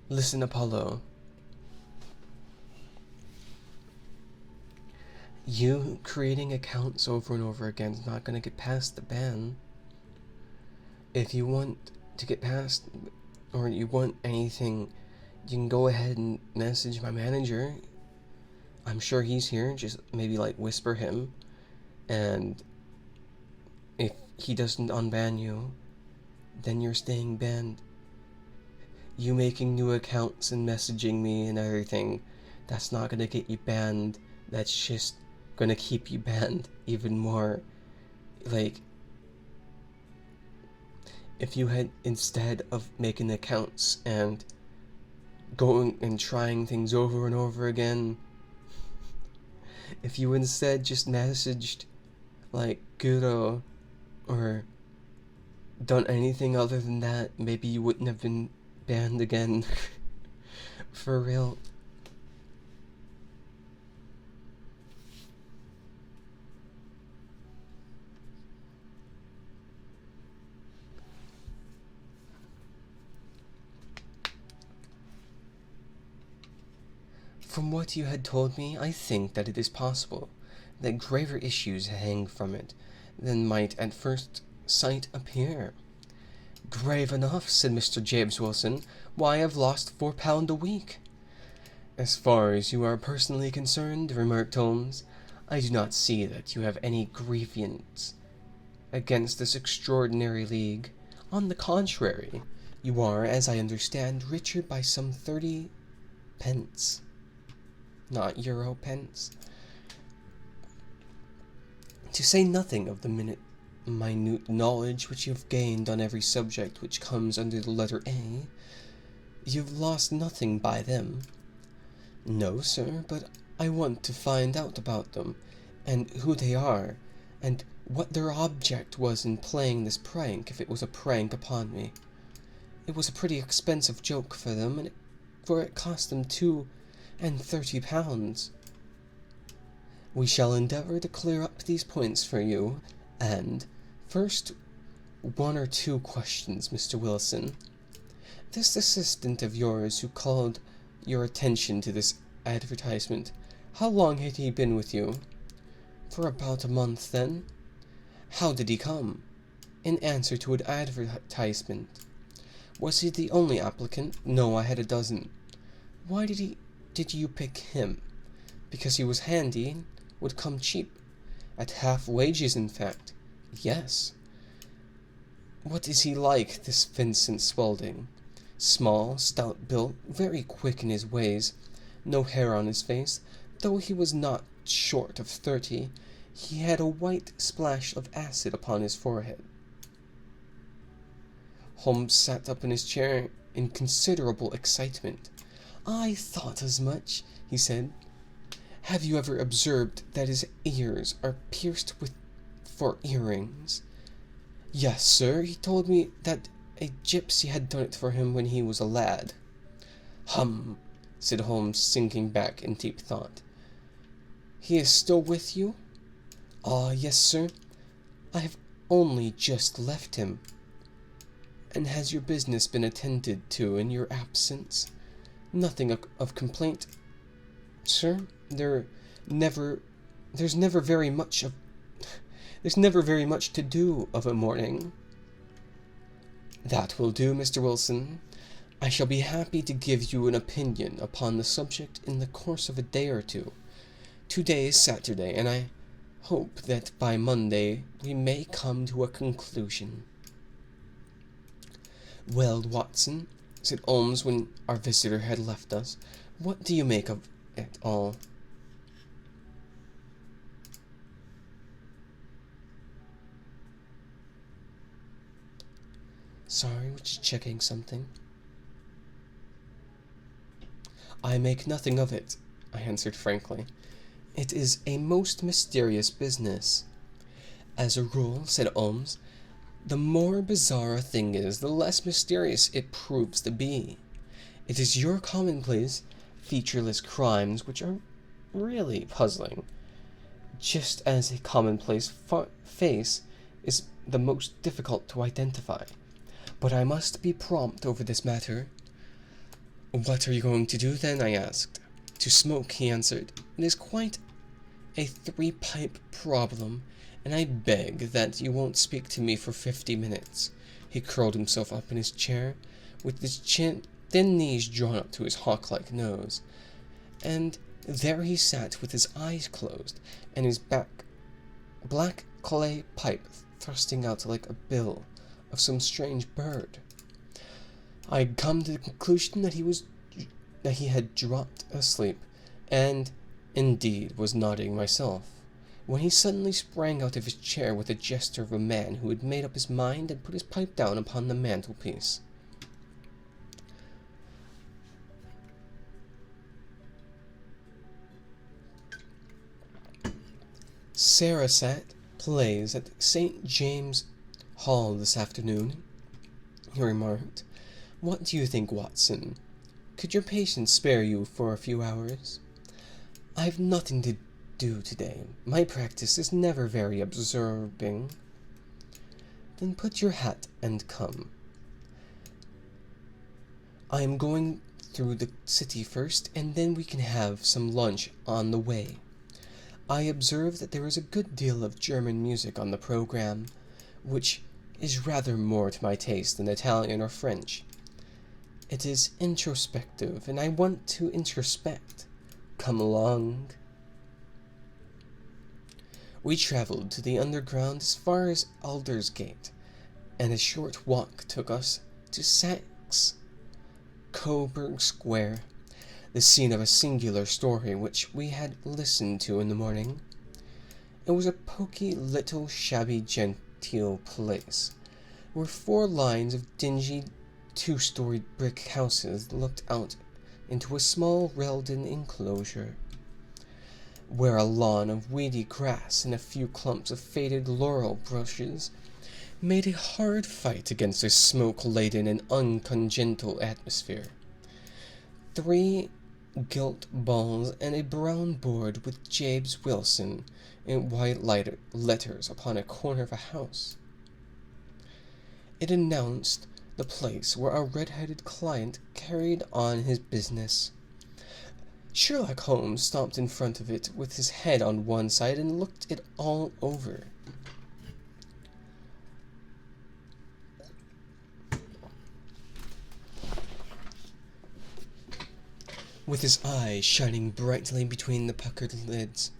Listen, Apollo. You creating accounts over and over again is not going to get past the ban. If you want to get past, or you want anything, you can go ahead and message my manager. I'm sure he's here. Just maybe like whisper him, and if he doesn't unban you, then you're staying banned. You making new accounts and messaging me and everything, that's not going to get you banned. That's just going to keep you banned even more. Like, if you had, instead of making accounts and going and trying things over and over again, if you instead just messaged like Guro or done anything other than that, maybe you wouldn't have been banned again. For real. From what you had told me, I think that it is possible that graver issues hang from it than might at first sight appear. Grave enough, said Mr. James Wilson. Why, I've lost £4 a week. As far as you are personally concerned, remarked Holmes, I do not see that you have any grievance against this extraordinary league. On the contrary, you are, as I understand, richer by some 30 pence. Not euro pence. To say nothing of the minute knowledge which you have gained on every subject which comes under the letter A, you've lost nothing by them. No, sir, but I want to find out about them, and who they are, and what their object was in playing this prank, if it was a prank upon me. It was a pretty expensive joke for them, for it cost them £32. We shall endeavour to clear up these points for you, and first, 1 or 2 questions, Mr. Wilson. This assistant of yours who called your attention to this advertisement, how long had he been with you? For about a month, then. How did he come? In answer to an advertisement. Was he the only applicant? No, I had a dozen. Why did you pick him? Because he was handy, would come cheap. At half wages, in fact. Yes. What is he like, this Vincent Spaulding? Small, stout built, very quick in his ways, no hair on his face, Though he was not short of 30, he had a white splash of acid upon his forehead. Holmes sat up in his chair in considerable excitement. "I thought as much," he said. "Have you ever observed that his ears are pierced for earrings?" "Yes, sir. He told me that a gypsy had done it for him when he was a lad." "Hum," said Holmes, sinking back in deep thought. "He is still with you?" "Ah, yes, sir. I have only just left him." "And has your business been attended to in your absence? Nothing of complaint, sir? There's never very much to do of a morning." "That will do, Mr. Wilson. I shall be happy to give you an opinion upon the subject in the course of a day or two. Today is Saturday, and I hope that by Monday we may come to a conclusion." "Well, Watson," said Holmes when our visitor had left us, "what do you make of it all?" "Sorry, was just checking something." "I make nothing of it," I answered frankly. "It is a most mysterious business." "As a rule," said Holmes, "the more bizarre a thing is, the less mysterious it proves to be. It is your commonplace, featureless crimes which are really puzzling, just as a commonplace face is the most difficult to identify. But I must be prompt over this matter." "What are you going to do then?" I asked. "To smoke," he answered. "It is quite a 3-pipe problem, and I beg that you won't speak to me for 50 minutes. He curled himself up in his chair, with his thin knees drawn up to his hawk-like nose, and there he sat with his eyes closed, and his black clay pipe thrusting out like a bill of some strange bird. I had come to the conclusion that he had dropped asleep, and indeed was nodding myself, when he suddenly sprang out of his chair with the gesture of a man who had made up his mind and put his pipe down upon the mantelpiece. "Sarah plays at St. James Hall this afternoon," he remarked. "What do you think, Watson? Could your patient spare you for a few hours?" "I have nothing to do today. My practice is never very absorbing." "Then put your hat and come. I am going through the city first, and then we can have some lunch on the way. I observe that there is a good deal of German music on the program, which is rather more to my taste than Italian or French. It is introspective, and I want to introspect. Come along." We traveled to the underground as far as Aldersgate, and a short walk took us to Saxe Coburg Square, the scene of a singular story which we had listened to in the morning. It was a poky little shabby genteel place, where 4 lines of dingy 2-storied brick houses looked out into a small railed-in enclosure, where a lawn of weedy grass and a few clumps of faded laurel bushes made a hard fight against a smoke-laden and uncongenial atmosphere. 3 gilt balls and a brown board with James Wilson in white letters upon a corner of a house. It announced the place where our red-headed client carried on his business. Sherlock Holmes stopped in front of it with his head on one side and looked it all over. With his eyes shining brightly between the puckered lids.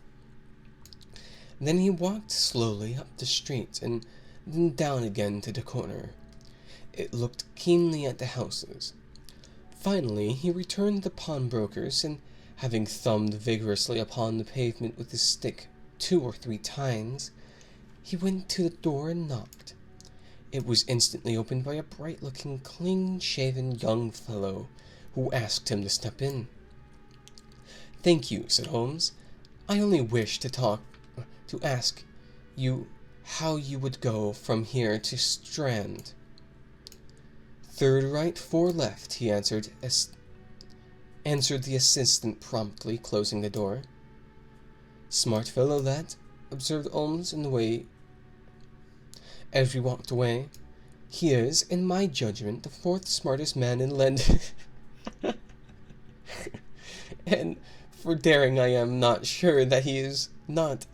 Then he walked slowly up the street and then down again to the corner. It looked keenly at the houses. Finally he returned to the pawnbroker's and Having thumbed vigorously upon the pavement with his stick 2 or 3 times, he went to the door and knocked. It was instantly opened by a bright-looking, clean-shaven young fellow, who asked him to step in. "Thank you," said Holmes. "I only wished to ask you how you would go from here to Strand." "Third right, 4 left," he answered the assistant promptly, closing the door. "Smart fellow, that," observed Holmes as we walked away. "He is, in my judgment, the 4th smartest man in London." And for daring, I am not sure that he is not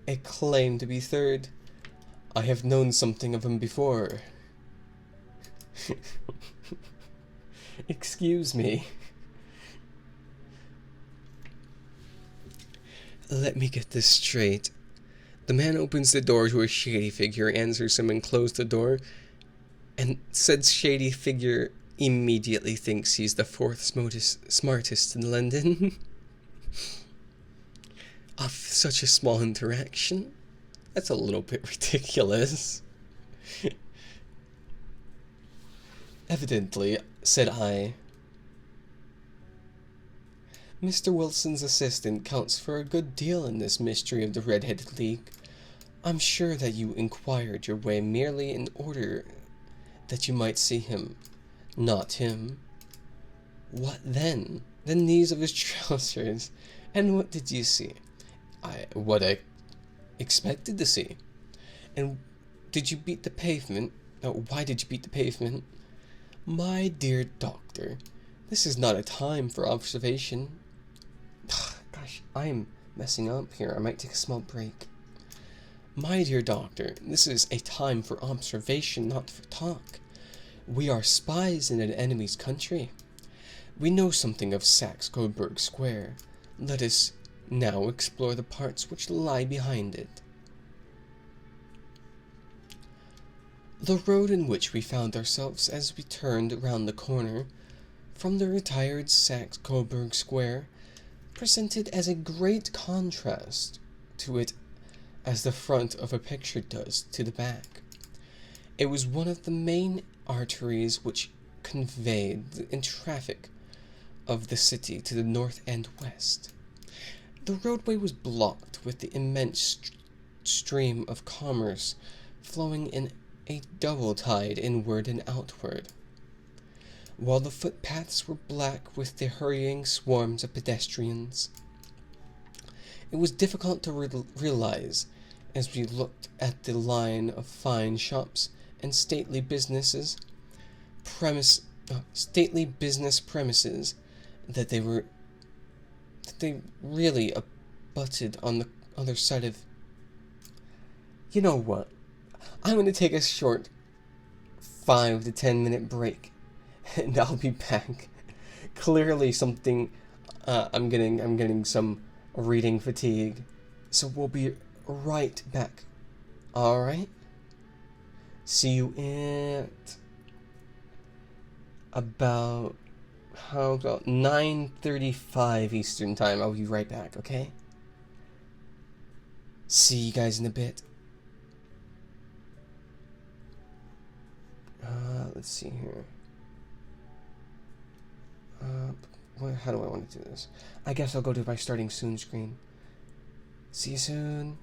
a claim to be 3rd. I have known something of him before. Excuse me. Let me get this straight. The man opens the door to a shady figure, answers him, and closes the door, and said shady figure immediately thinks he's the 4th smartest in London. Of such a small interaction? That's a little bit ridiculous. "Evidently," said I, "Mr. Wilson's assistant counts for a good deal in this mystery of the Red-Headed League. I'm sure that you inquired your way merely in order that you might see him, not him." "What then?" "The knees of his trousers. And what did you see?" "What I expected to see." "And did you beat the pavement? Why did you beat the pavement?" "My dear doctor, this is not a time for observation." Gosh, I am messing up here. I might take a small break. "My dear doctor, this is a time for observation, not for talk. We are spies in an enemy's country. We know something of Saxe-Coburg Square. Let us now explore the parts which lie behind it." The road in which we found ourselves as we turned round the corner from the retired Saxe-Coburg Square presented as a great contrast to it as the front of a picture does to the back. It was one of the main arteries which conveyed the traffic of the city to the north and west. The roadway was blocked with the immense stream of commerce flowing in a double tide inward and outward, while the footpaths were black with the hurrying swarms of pedestrians. It was difficult to realize, as we looked at the line of fine shops and stately business premises, that they really abutted on the other side of. You know what? I'm going to take a short 5 to 10 minute break, and I'll be back. Clearly, I'm getting some reading fatigue, so we'll be right back. All right. See you at about 9:35 Eastern Time. I'll be right back. Okay. See you guys in a bit. Let's see here. How do I want to do this? I guess I'll go to my starting soon screen. See you soon.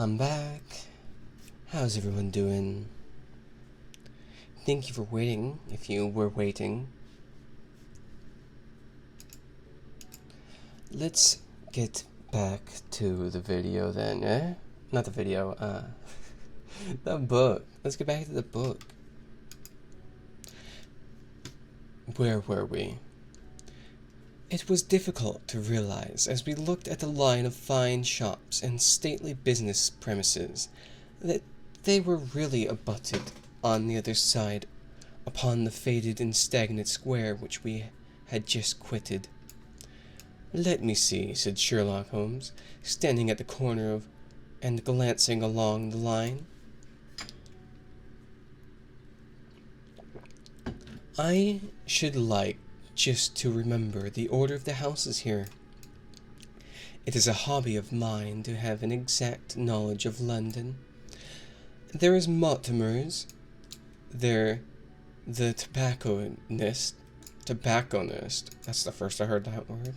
I'm back. How's everyone doing? Thank you for waiting, if you were waiting. Let's get back to the video then, eh? Not the video, the book. Let's get back to the book. Where were we? It was difficult to realize as we looked at the line of fine shops and stately business premises that they were really abutted on the other side upon the faded and stagnant square which we had just quitted. "Let me see," said Sherlock Holmes, standing at the corner of and glancing along the line. "I should like just to remember the order of the houses here. It is a hobby of mine to have an exact knowledge of London. There is Mortimer's, there the tobacconist, that's the first I heard that word,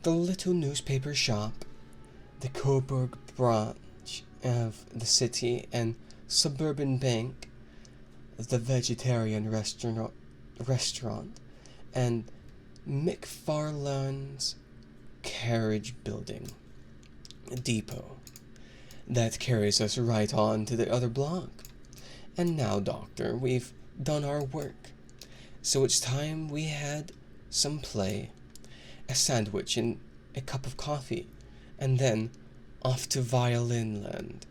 the little newspaper shop, the Coburg branch of the City and Suburban Bank, the vegetarian restaurant, and McFarlane's carriage building depot. That carries us right on to the other block. And now, Doctor, we've done our work, so it's time we had some play, a sandwich and a cup of coffee, and then off to Violin Land,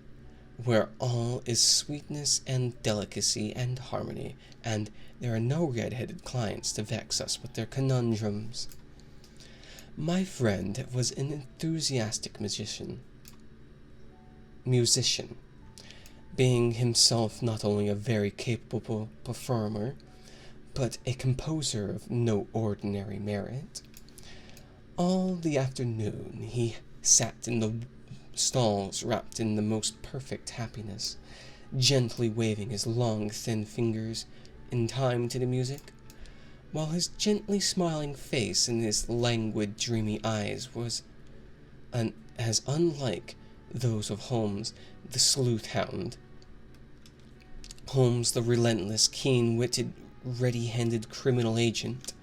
where all is sweetness and delicacy and harmony, and there are no red-headed clients to vex us with their conundrums." My friend was an enthusiastic musician, being himself not only a very capable performer, but a composer of no ordinary merit. All the afternoon he sat in the stalls wrapped in the most perfect happiness, gently waving his long thin fingers in time to the music, while his gently smiling face and his languid dreamy eyes was as unlike those of Holmes the sleuth hound, Holmes the relentless, keen-witted, ready-handed criminal agent,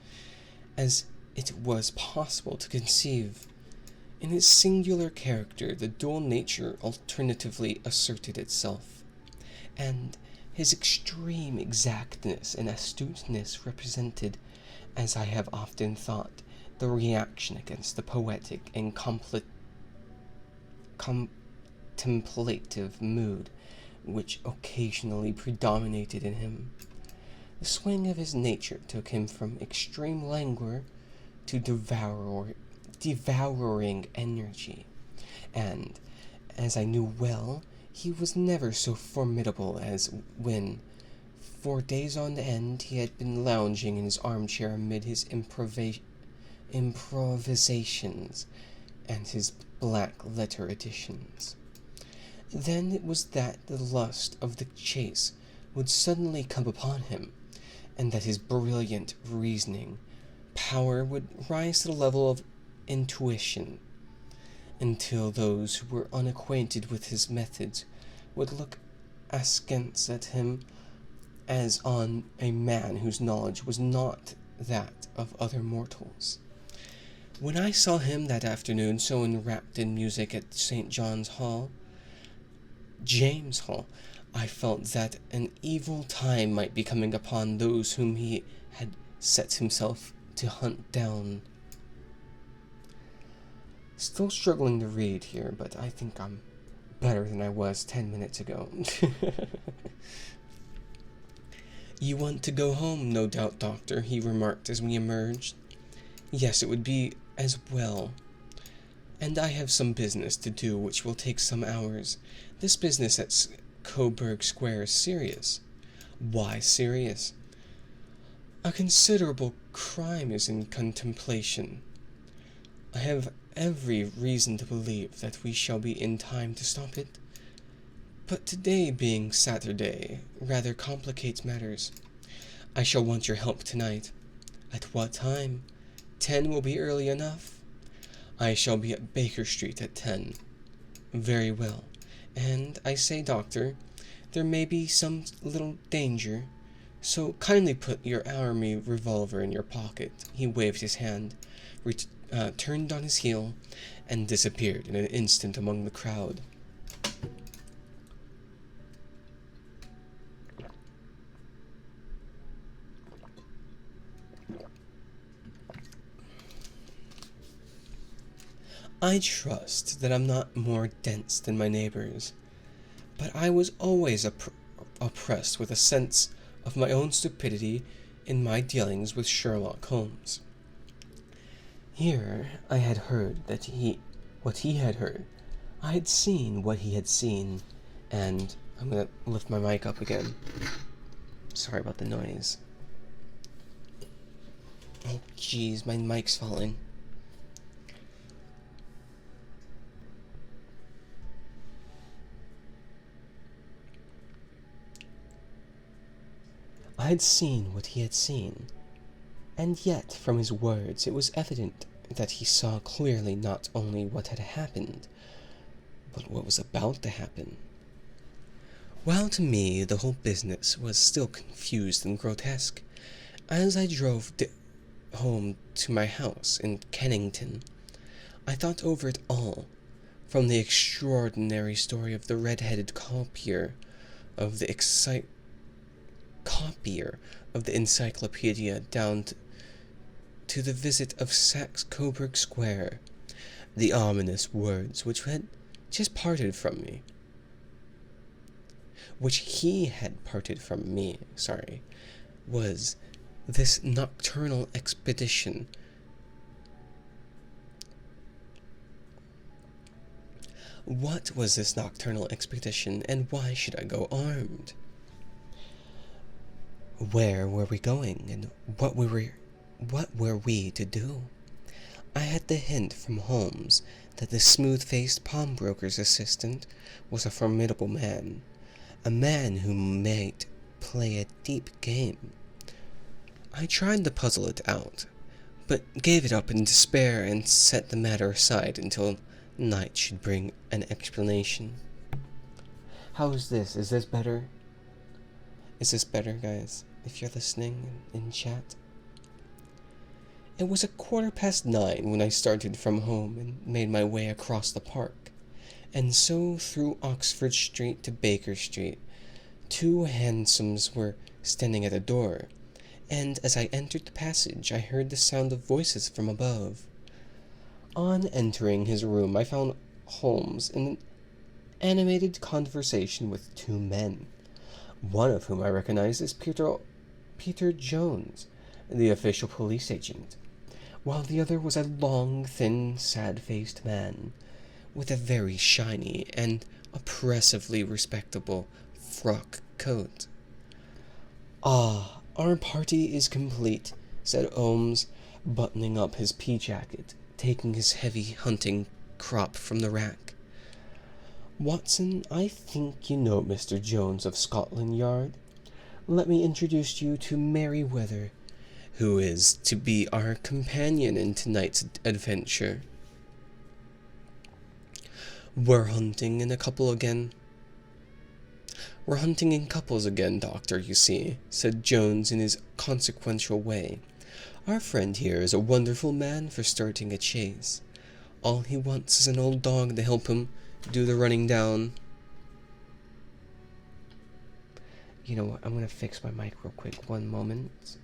as it was possible to conceive. In his singular character the dual nature alternatively asserted itself, and his extreme exactness and astuteness represented, as I have often thought, the reaction against the poetic and contemplative mood which occasionally predominated in him. The swing of his nature took him from extreme languor to devouring energy, and, as I knew well, he was never so formidable as when, for days on end, he had been lounging in his armchair amid his improvisations and his black-letter editions. Then it was that the lust of the chase would suddenly come upon him, and that his brilliant reasoning power would rise to the level of intuition, until those who were unacquainted with his methods would look askance at him as on a man whose knowledge was not that of other mortals. When I saw him that afternoon so enwrapped in music at St. James Hall, I felt that an evil time might be coming upon those whom he had set himself to hunt down. Still struggling to read here, but I think I'm better than I was 10 minutes ago. "You want to go home, no doubt, Doctor," he remarked as we emerged. "Yes, it would be as well. And I have some business to do which will take some hours. This business at Coburg Square is serious." "Why serious?" "A considerable crime is in contemplation. I have every reason to believe that we shall be in time to stop it. But today being Saturday rather complicates matters. I shall want your help tonight." "At what time?" 10 will be early enough." "I shall be at Baker Street at 10. "Very well. And I say, Doctor, there may be some little danger, so kindly put your army revolver in your pocket." He waved his hand, turned on his heel, and disappeared in an instant among the crowd. I trust that I'm not more dense than my neighbors, but I was always oppressed with a sense of my own stupidity in my dealings with Sherlock Holmes. Here I had heard what he had heard. I had seen what he had seen, and I'm gonna lift my mic up again. Sorry about the noise. Oh jeez, my mic's falling. I had seen what he had seen, and yet from his words it was evident that he saw clearly not only what had happened, but what was about to happen. While to me the whole business was still confused and grotesque, as I drove home to my house in Kennington, I thought over it all, from the extraordinary story of the red-headed copier of the encyclopedia down to the visit of Saxe Coburg Square, the ominous words which had just parted from me. Which he had parted from me, was this nocturnal expedition. What was this nocturnal expedition, and why should I go armed? Where were we going, and what were we to do? I had the hint from Holmes that the smooth-faced pawnbroker's assistant was a formidable man, a man who might play a deep game. I tried to puzzle it out, but gave it up in despair and set the matter aside until night should bring an explanation. How is this? Is this better? Is this better, guys? If you're listening in chat. It was 9:15 when I started from home and made my way across the park, and so through Oxford Street to Baker Street. Two hansoms were standing at a door, and as I entered the passage I heard the sound of voices from above. On entering his room I found Holmes in an animated conversation with two men, one of whom I recognized as Peter Jones, the official police agent, while the other was a long, thin, sad-faced man, with a very shiny and oppressively respectable frock coat. "Ah, our party is complete," said Holmes, buttoning up his pea jacket, taking his heavy hunting crop from the rack. "Watson, I think you know Mr. Jones of Scotland Yard. Let me introduce you to Merryweather, who is to be our companion in tonight's adventure. We're hunting in couples again, Doctor, you see," said Jones in his consequential way. "Our friend here is a wonderful man for starting a chase. All he wants is an old dog to help him do the running down." You know what? I'm gonna fix my mic real quick. One moment.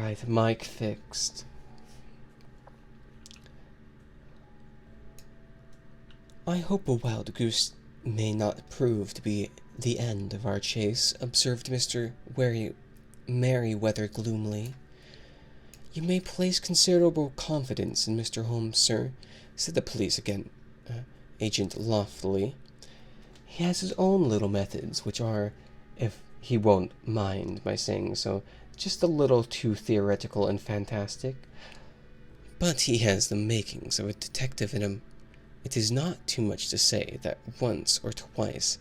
Alright, mic fixed. I hope a wild goose may not prove to be the end of our chase, observed Mr. Merryweather gloomily. You may place considerable confidence in Mr. Holmes, sir, said the police agent loftily. He has his own little methods, which are, if he won't mind my saying so, just a little too theoretical and fantastic. But he has the makings of a detective in him. It is not too much to say that once or twice,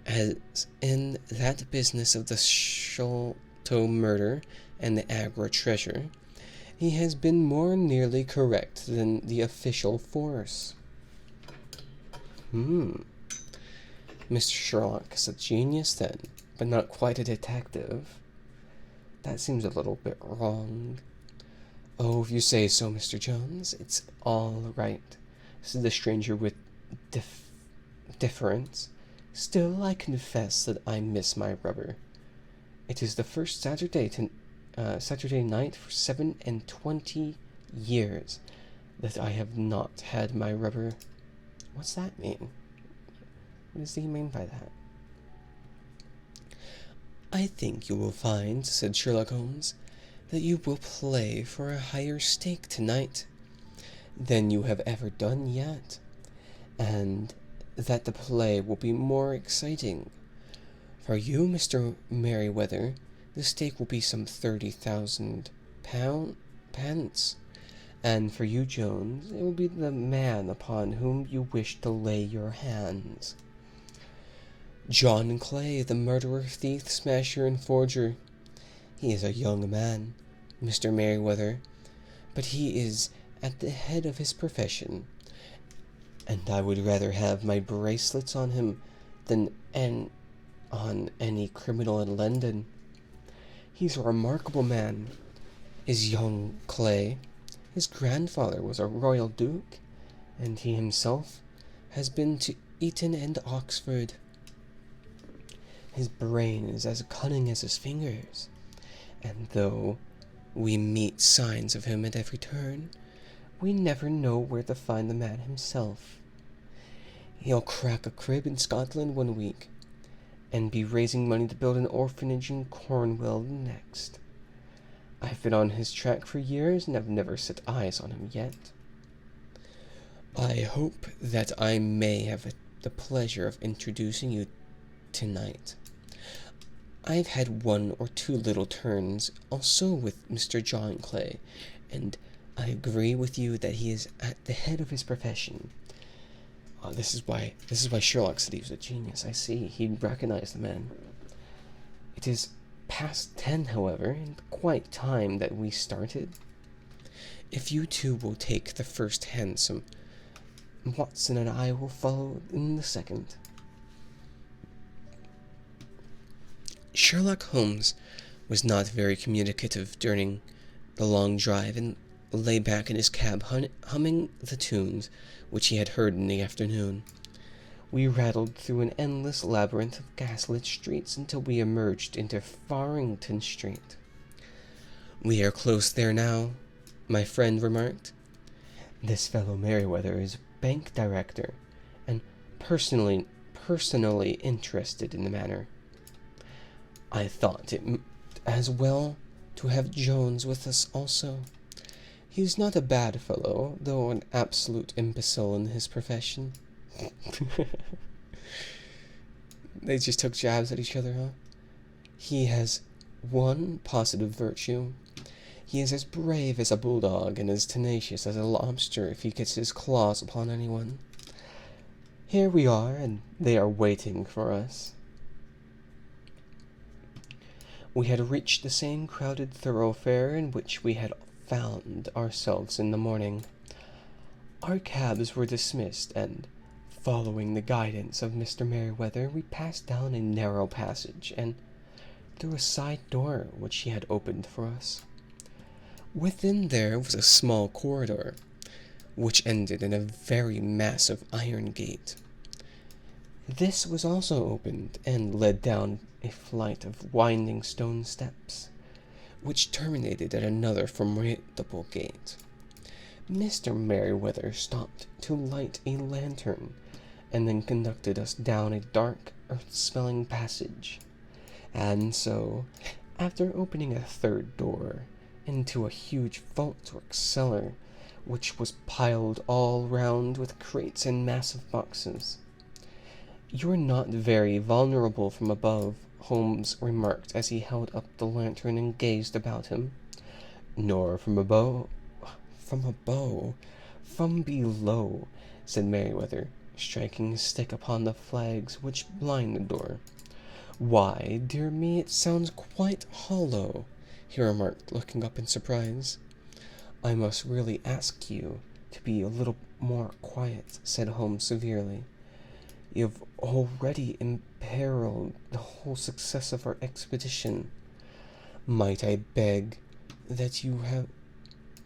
as in that business of the Sholto murder and the Agra treasure, he has been more nearly correct than the official force. Mr. Sherlock is a genius, then, but not quite a detective. That seems a little bit wrong. Oh, if you say so, Mr. Jones, it's all right, said the stranger with deference. Still, I confess that I miss my rubber. It is the first Saturday night for 27 years that I have not had my rubber. What's that mean? What does he mean by that? I think you will find, said Sherlock Holmes, that you will play for a higher stake tonight than you have ever done yet, and that the play will be more exciting. For you, Mr. Merryweather, the stake will be some 30,000 pence, and for you, Jones, it will be the man upon whom you wish to lay your hands. John Clay, the murderer, thief, smasher, and forger. He is a young man, Mr. Merryweather, but he is at the head of his profession, and I would rather have my bracelets on him than on any criminal in London. He's a remarkable man, is young Clay. His grandfather was a royal duke, and he himself has been to Eton and Oxford. His brain is as cunning as his fingers, and though we meet signs of him at every turn, we never know where to find the man himself. He'll crack a crib in Scotland one week, and be raising money to build an orphanage in Cornwall the next. I've been on his track for years, and have never set eyes on him yet. I hope that I may have the pleasure of introducing you tonight. I've had one or two little turns also with Mr. John Clay, and I agree with you that he is at the head of his profession. This is why Sherlock said he was a genius. I see. He recognized the man. It is past 10, however, and quite time that we started. If you two will take the first hansom, Watson and I will follow in the second. Sherlock Holmes was not very communicative during the long drive, and lay back in his cab humming the tunes which he had heard in the afternoon. We rattled through an endless labyrinth of gaslit streets until we emerged into Farrington Street. "We are close there now," my friend remarked. "This fellow Merryweather is bank director, and personally interested in the matter. I thought it as well to have Jones with us also. He is not a bad fellow, though an absolute imbecile in his profession." They just took jabs at each other, huh? "He has one positive virtue. He is as brave as a bulldog and as tenacious as a lobster if he gets his claws upon anyone. Here we are, and they are waiting for us." We had reached the same crowded thoroughfare in which we had found ourselves in the morning. Our cabs were dismissed, and, following the guidance of Mr. Merryweather, we passed down a narrow passage, and through a side door which he had opened for us. Within there was a small corridor, which ended in a very massive iron gate. This was also opened, and led down a flight of winding stone steps. which terminated at another formidable gate. Mr. Merryweather stopped to light a lantern, and then conducted us down a dark, earth-smelling passage. And so, after opening a third door into a huge vault or cellar, which was piled all round with crates and massive boxes. "You're not very vulnerable from above," Holmes remarked as he held up the lantern and gazed about him. "Nor from above, from below," said Merryweather, striking his stick upon the flags which lined the door. "Why, dear me, it sounds quite hollow," he remarked, looking up in surprise. "I must really ask you to be a little more quiet," said Holmes severely. "You've already imperiled the whole success of our expedition. Might I beg that you have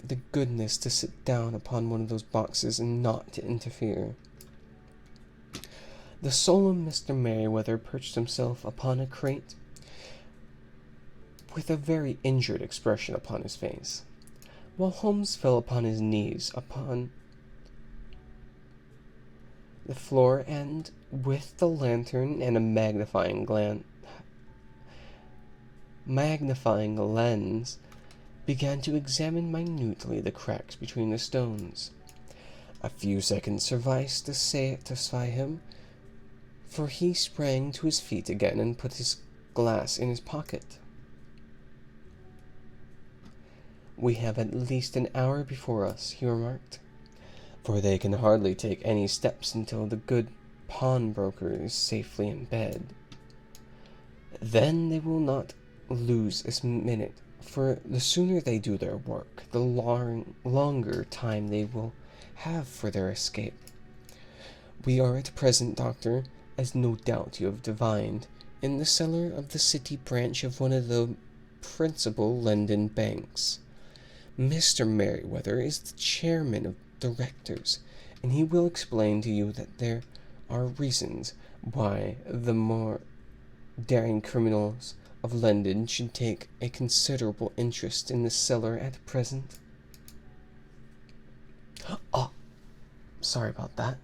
the goodness to sit down upon one of those boxes and not to interfere?" The solemn Mr. Merryweather perched himself upon a crate with a very injured expression upon his face, while Holmes fell upon his knees upon the floor and, with the lantern and a magnifying lens, began to examine minutely the cracks between the stones. A few seconds sufficed to satisfy him, for he sprang to his feet again and put his glass in his pocket. "We have at least an hour before us," he remarked, "for they can hardly take any steps until the good pawnbroker is safely in bed. Then they will not lose a minute, for the sooner they do their work, the longer time they will have for their escape. We are at present, Doctor, as no doubt you have divined, in the cellar of the city branch of one of the principal London banks. Mr. Merryweather is the chairman of directors, and he will explain to you that there are reasons why the more daring criminals of London should take a considerable interest in the cellar at present." Oh, sorry about that.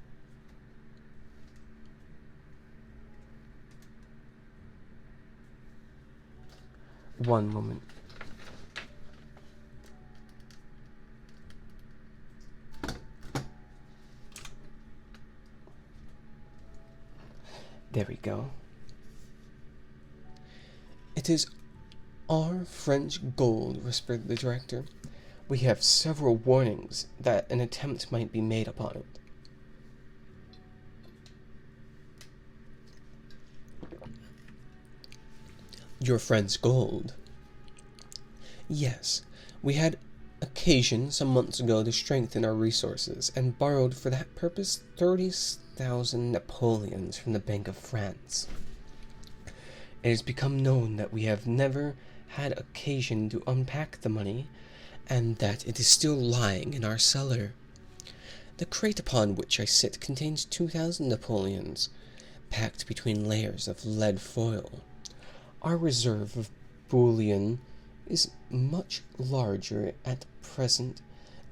One moment. There we go. "It is our French gold," whispered the director. "We have several warnings that an attempt might be made upon it." "Your French gold?" "Yes. We had occasion some months ago to strengthen our resources, and borrowed for that purpose 30,000 Napoleons from the Bank of France. It has become known that we have never had occasion to unpack the money, and that it is still lying in our cellar. The crate upon which I sit contains 2,000 Napoleons, packed between layers of lead foil. Our reserve of bullion is much larger at present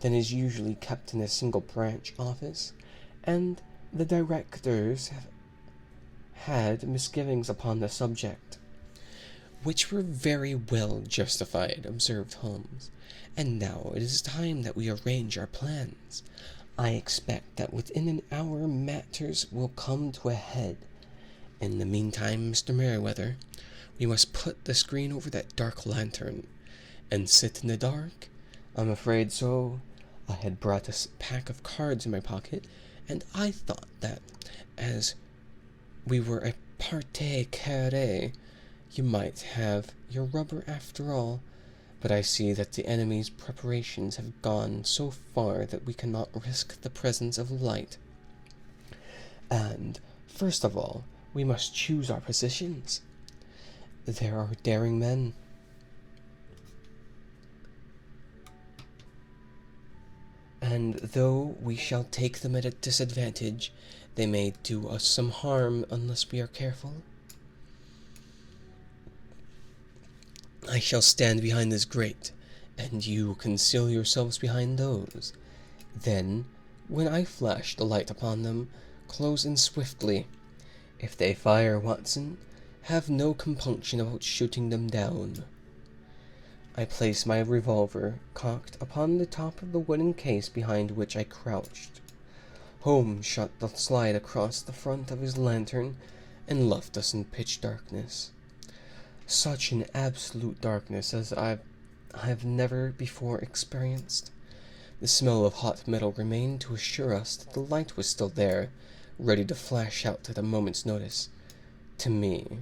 than is usually kept in a single branch office, and the directors have had misgivings upon the subject." "Which were very well justified," observed Holmes. "And now it is time that we arrange our plans. I expect that within an hour matters will come to a head. In the meantime, Mr. Merryweather, we must put the screen over that dark lantern, and sit in the dark." "I'm afraid so. I had brought a pack of cards in my pocket, and I thought that, as we were a partie carrée, you might have your rubber after all. But I see that the enemy's preparations have gone so far that we cannot risk the presence of light. And, first of all, we must choose our positions. There are daring men, and though we shall take them at a disadvantage, they may do us some harm unless we are careful. I shall stand behind this grate, and you conceal yourselves behind those. Then, when I flash the light upon them, close in swiftly. If they fire, Watson, have no compunction about shooting them down." I placed my revolver, cocked, upon the top of the wooden case behind which I crouched. Holmes shot the slide across the front of his lantern and left us in pitch darkness. Such an absolute darkness as I have never before experienced. The smell of hot metal remained to assure us that the light was still there, ready to flash out at a moment's notice. To me,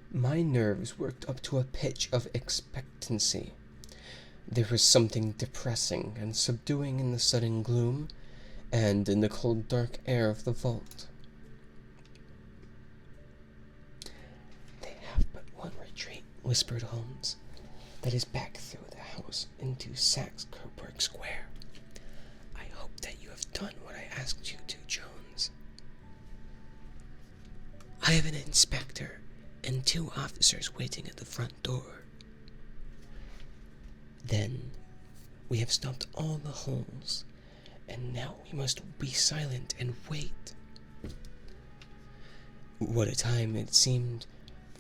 my nerves worked up to a pitch of expectancy. There was something depressing and subduing in the sudden gloom, and in the cold dark air of the vault. "They have but one retreat," whispered Holmes. "That is back through the house into Saxe-Coburg Square. I hope that you have done what I asked you to, Jones. I have an inspector and 2 officers waiting at the front door. Then, we have stopped all the holes, and now we must be silent and wait." What a time it seemed.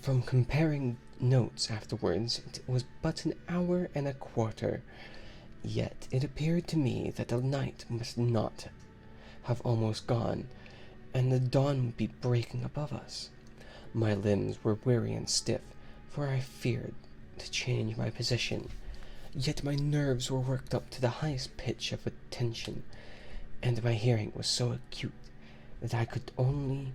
From comparing notes afterwards, it was but an hour and a quarter. Yet it appeared to me that the night must not have almost gone, and the dawn would be breaking above us. My limbs were weary and stiff, for I feared to change my position. Yet my nerves were worked up to the highest pitch of tension, and my hearing was so acute that I could not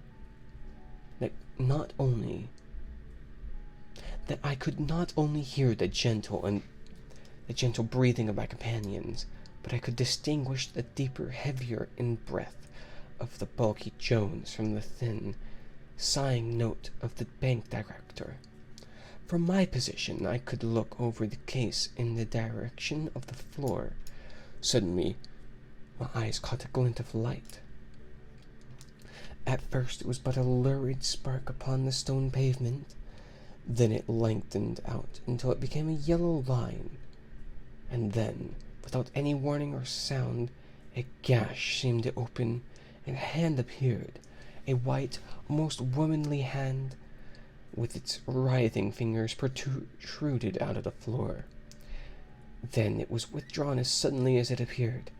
only hear the gentle breathing of my companions, but I could distinguish the deeper, heavier in breath of the bulky Jones from the thin, sighing note of the bank director. From my position, I could look over the case in the direction of the floor. Suddenly, my eyes caught a glint of light. At first, it was but a lurid spark upon the stone pavement. Then it lengthened out until it became a yellow line. And then, without any warning or sound, a gash seemed to open, and a hand appeared, a white, almost womanly hand, with its writhing fingers protruded out of the floor. Then it was withdrawn as suddenly as it appeared,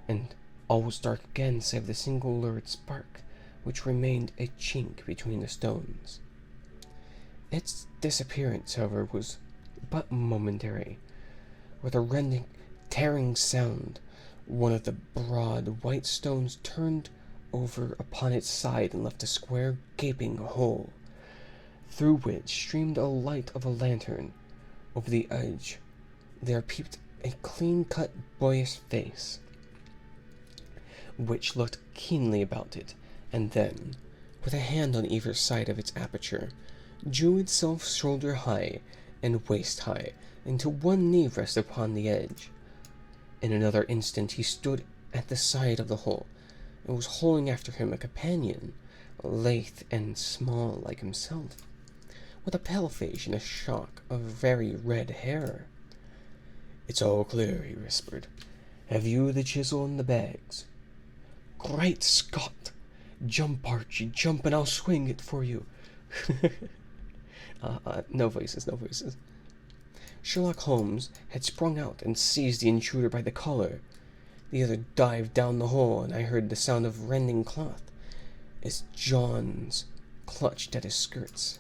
and all was dark again save the single lurid spark, which remained a chink between the stones. Its disappearance, however, was but momentary. With a rending, tearing sound, one of the broad, white stones turned over upon its side and left a square, gaping hole, through which streamed a light of a lantern. Over the edge there peeped a clean-cut, boyish face, which looked keenly about it, and then, with a hand on either side of its aperture, drew itself shoulder-high and waist-high until one knee rested upon the edge. In another instant he stood at the side of the hole, and was hauling after him a companion, lithe and small like himself, with a pale face and a shock of very red hair. "It's all clear," he whispered. "Have you the chisel and the bags?" "Great Scott! Jump, Archie, jump, and I'll swing it for you." No voices, no voices. Sherlock Holmes had sprung out and seized the intruder by the collar. The other dived down the hole, and I heard the sound of rending cloth as Johns clutched at his skirts.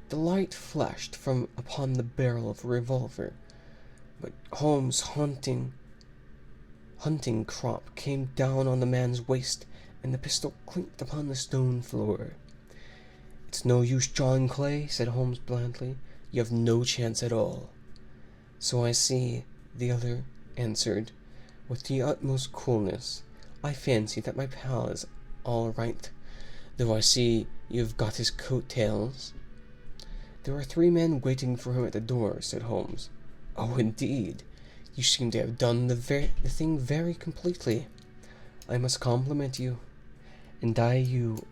The light flashed from upon the barrel of a revolver, but Holmes' hunting crop came down on the man's waist, and the pistol clinked upon the stone floor. "It's no use drawing, Clay," said Holmes blandly. "You have no chance at all." "So I see," the other answered, with the utmost coolness. "I fancy that my pal is all right, though I see you've got his coat-tails." "There are 3 men waiting for him at the door," said Holmes. "Oh, indeed. You seem to have done the thing very completely. I must compliment you. And you..."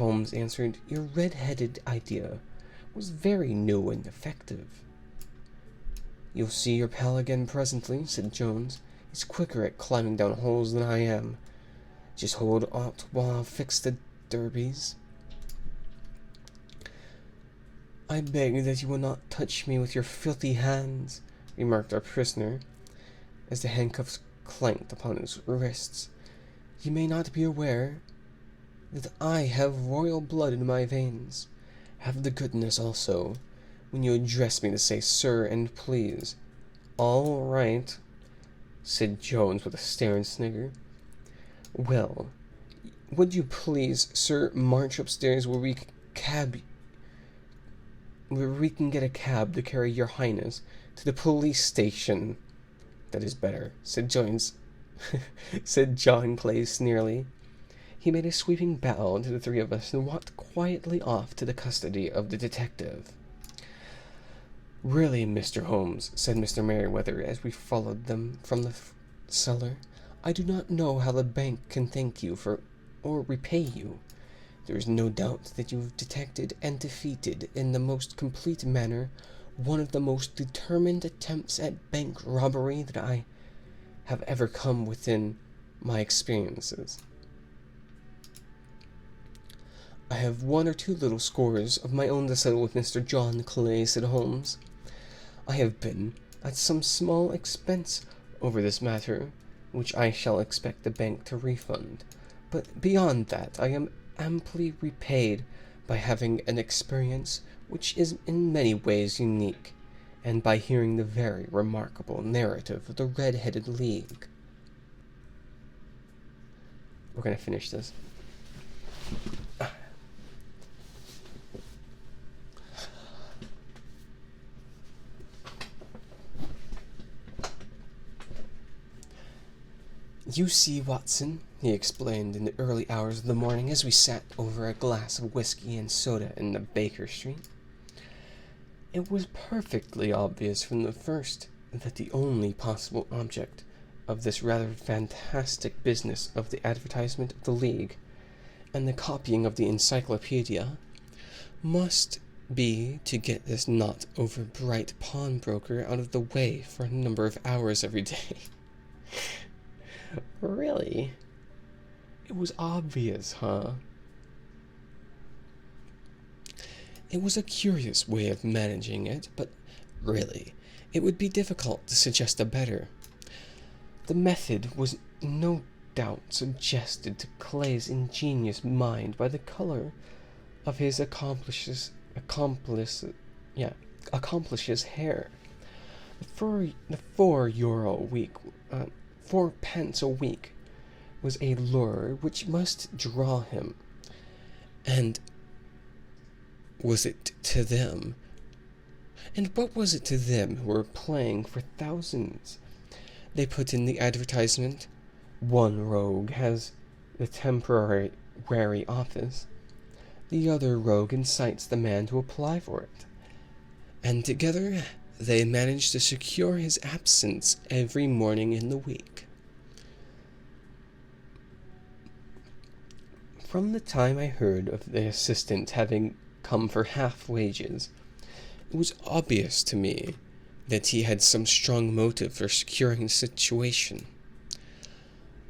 Holmes answered. Your red-headed idea was very new and effective. You'll see your pal again presently, said Jones. He's quicker at climbing down holes than I am. Just hold out while I fix the derbies. I beg that you will not touch me with your filthy hands, remarked our prisoner, as the handcuffs clanked upon his wrists. You may not be aware that I have royal blood in my veins. Have the goodness also, when you address me, to say sir and please. All right, said Jones with a stare and snigger. Well, would you please, sir, march upstairs where we can get a cab to carry your highness to the police station? That is better, said Jones. said John Clay sneerily. He made a sweeping bow to the three of us and walked quietly off to the custody of the detective. Really, Mr. Holmes, said Mr. Merryweather as we followed them from the cellar, I do not know how the bank can thank you for or repay you. There is no doubt that you have detected and defeated in the most complete manner one of the most determined attempts at bank robbery that I have ever come within my experiences. I have one or two little scores of my own to settle with Mr. John Clay, said Holmes. I have been at some small expense over this matter, which I shall expect the bank to refund. But beyond that, I am amply repaid by having an experience which is in many ways unique, and by hearing the very remarkable narrative of the Red-Headed League. We're going to finish this. You see, Watson, he explained in the early hours of the morning as we sat over a glass of whiskey and soda in the Baker Street, it was perfectly obvious from the first that the only possible object of this rather fantastic business of the advertisement of the League and the copying of the encyclopedia must be to get this not-over-bright pawnbroker out of the way for a number of hours every day. Really? It was obvious, huh? It was a curious way of managing it, but really, it would be difficult to suggest a better. The method was no doubt suggested to Clay's ingenious mind by the color of his accomplice's hair. The £4 a week was a lure which must draw him. And was it to them? And what was it to them who were playing for thousands? They put in the advertisement, one rogue has the temporary office, the other rogue incites the man to apply for it, and together they managed to secure his absence every morning in the week. From the time I heard of the assistant having come for half wages, it was obvious to me that he had some strong motive for securing the situation.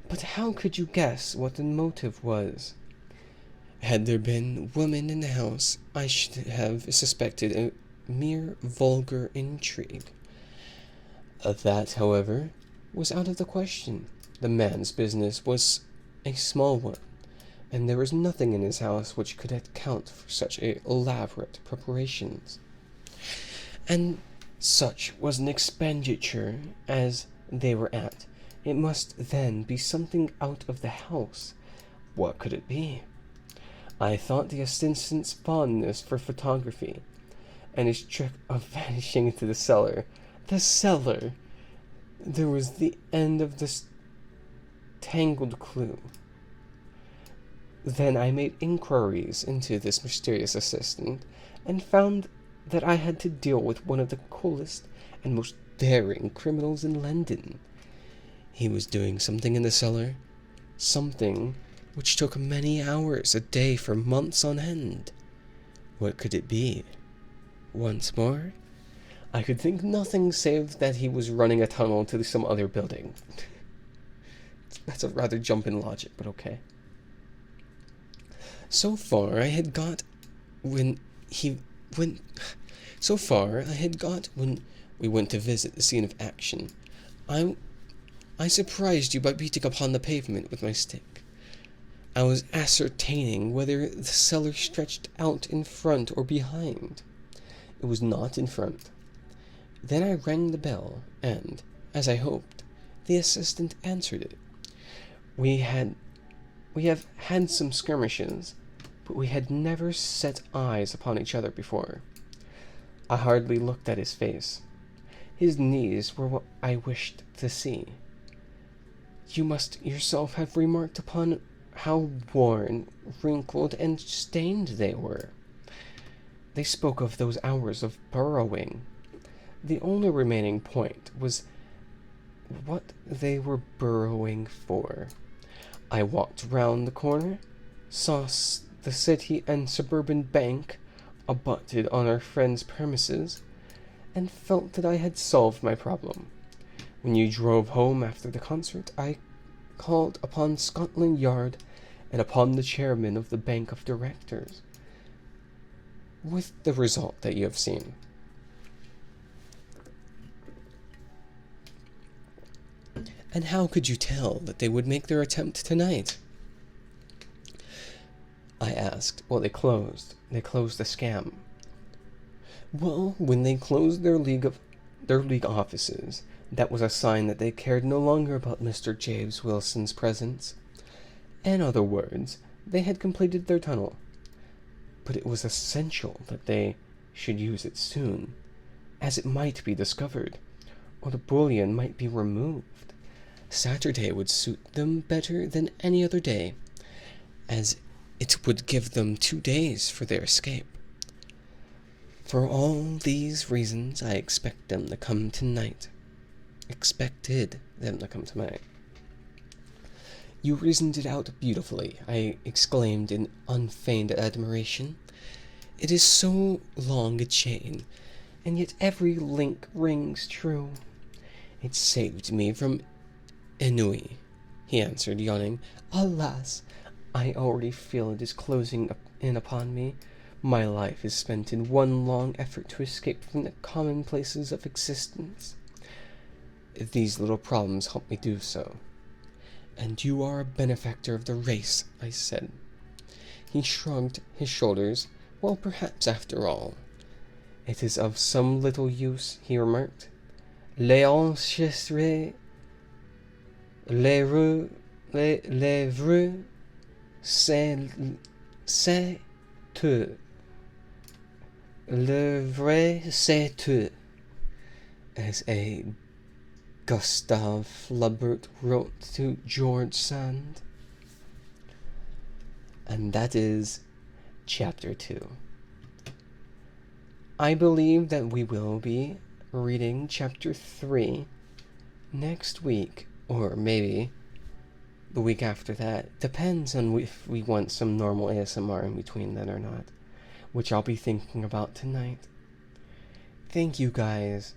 But how could you guess what the motive was? Had there been women in the house, I should have suspected a mere vulgar intrigue. That, however, was out of the question. The man's business was a small one, and there was nothing in his house which could account for such elaborate preparations. And such was an expenditure as they were at. It must then be something out of the house. What could it be? I thought the assistant's fondness for photography, and his trick of vanishing into the cellar. The cellar! There was the end of this tangled clue. Then I made inquiries into this mysterious assistant, and found that I had to deal with one of the coolest and most daring criminals in London. He was doing something in the cellar, something which took many hours a day for months on end. What could it be? Once more, I could think nothing save that he was running a tunnel to some other building. That's a rather jump in logic, but okay. So far I had got when we went to visit the scene of action. I surprised you by beating upon the pavement with my stick. I was ascertaining whether the cellar stretched out in front or behind. It was not in front. Then I rang the bell, and, as I hoped, the assistant answered it. We have had some skirmishes, but we had never set eyes upon each other before. I hardly looked at his face. His knees were what I wished to see. You must yourself have remarked upon how worn, wrinkled, and stained they were. They spoke of those hours of burrowing. The only remaining point was what they were burrowing for. I walked round the corner, saw the City and Suburban Bank abutted on our friend's premises, and felt that I had solved my problem. When you drove home after the concert, I called upon Scotland Yard and upon the chairman of the Bank of Directors, with the result that you have seen. And how could you tell that they would make their attempt tonight? I asked. Well, they closed. They closed the scam. Well, when they closed their league offices, that was a sign that they cared no longer about Mr. James Wilson's presence. In other words, they had completed their tunnel. But it was essential that they should use it soon, as it might be discovered, or the bullion might be removed. Saturday would suit them better than any other day, as it would give them 2 days for their escape. For all these reasons, I expected them to come tonight. You reasoned it out beautifully, I exclaimed in unfeigned admiration. It is so long a chain, and yet every link rings true. It saved me from ennui, he answered, yawning. Alas, I already feel it is closing in upon me. My life is spent in one long effort to escape from the commonplaces of existence. These little problems help me do so. And you are a benefactor of the race, I said. He shrugged his shoulders. Well, perhaps after all, it is of some little use, he remarked. Les enregistrés, les rues, c'est tout. Le vrai, c'est tout. As a Gustave Flaubert wrote to George Sand. And that is Chapter 2. I believe that we will be reading Chapter 3 next week, or maybe the week after that. Depends on if we want some normal ASMR in between then or not, which I'll be thinking about tonight. Thank you guys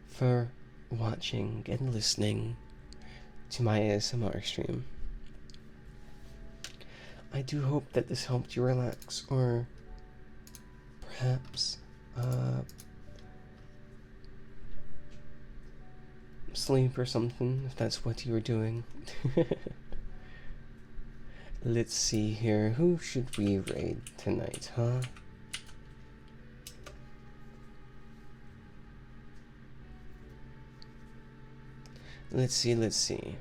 for watching and listening to my ASMR stream. I do hope that this helped you relax, or perhaps sleep or something, if that's what you were doing. Let's see here. Who should we raid tonight, huh? Let's see.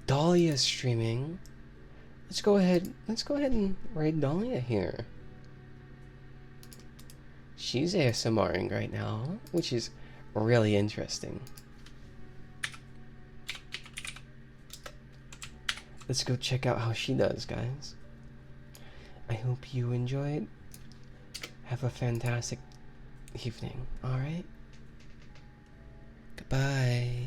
Dahlia's streaming. Let's go ahead and raid Dahlia here. She's ASMRing right now, which is really interesting. Let's go check out how she does, guys. I hope you enjoyed. Have a fantastic evening, alright? Goodbye.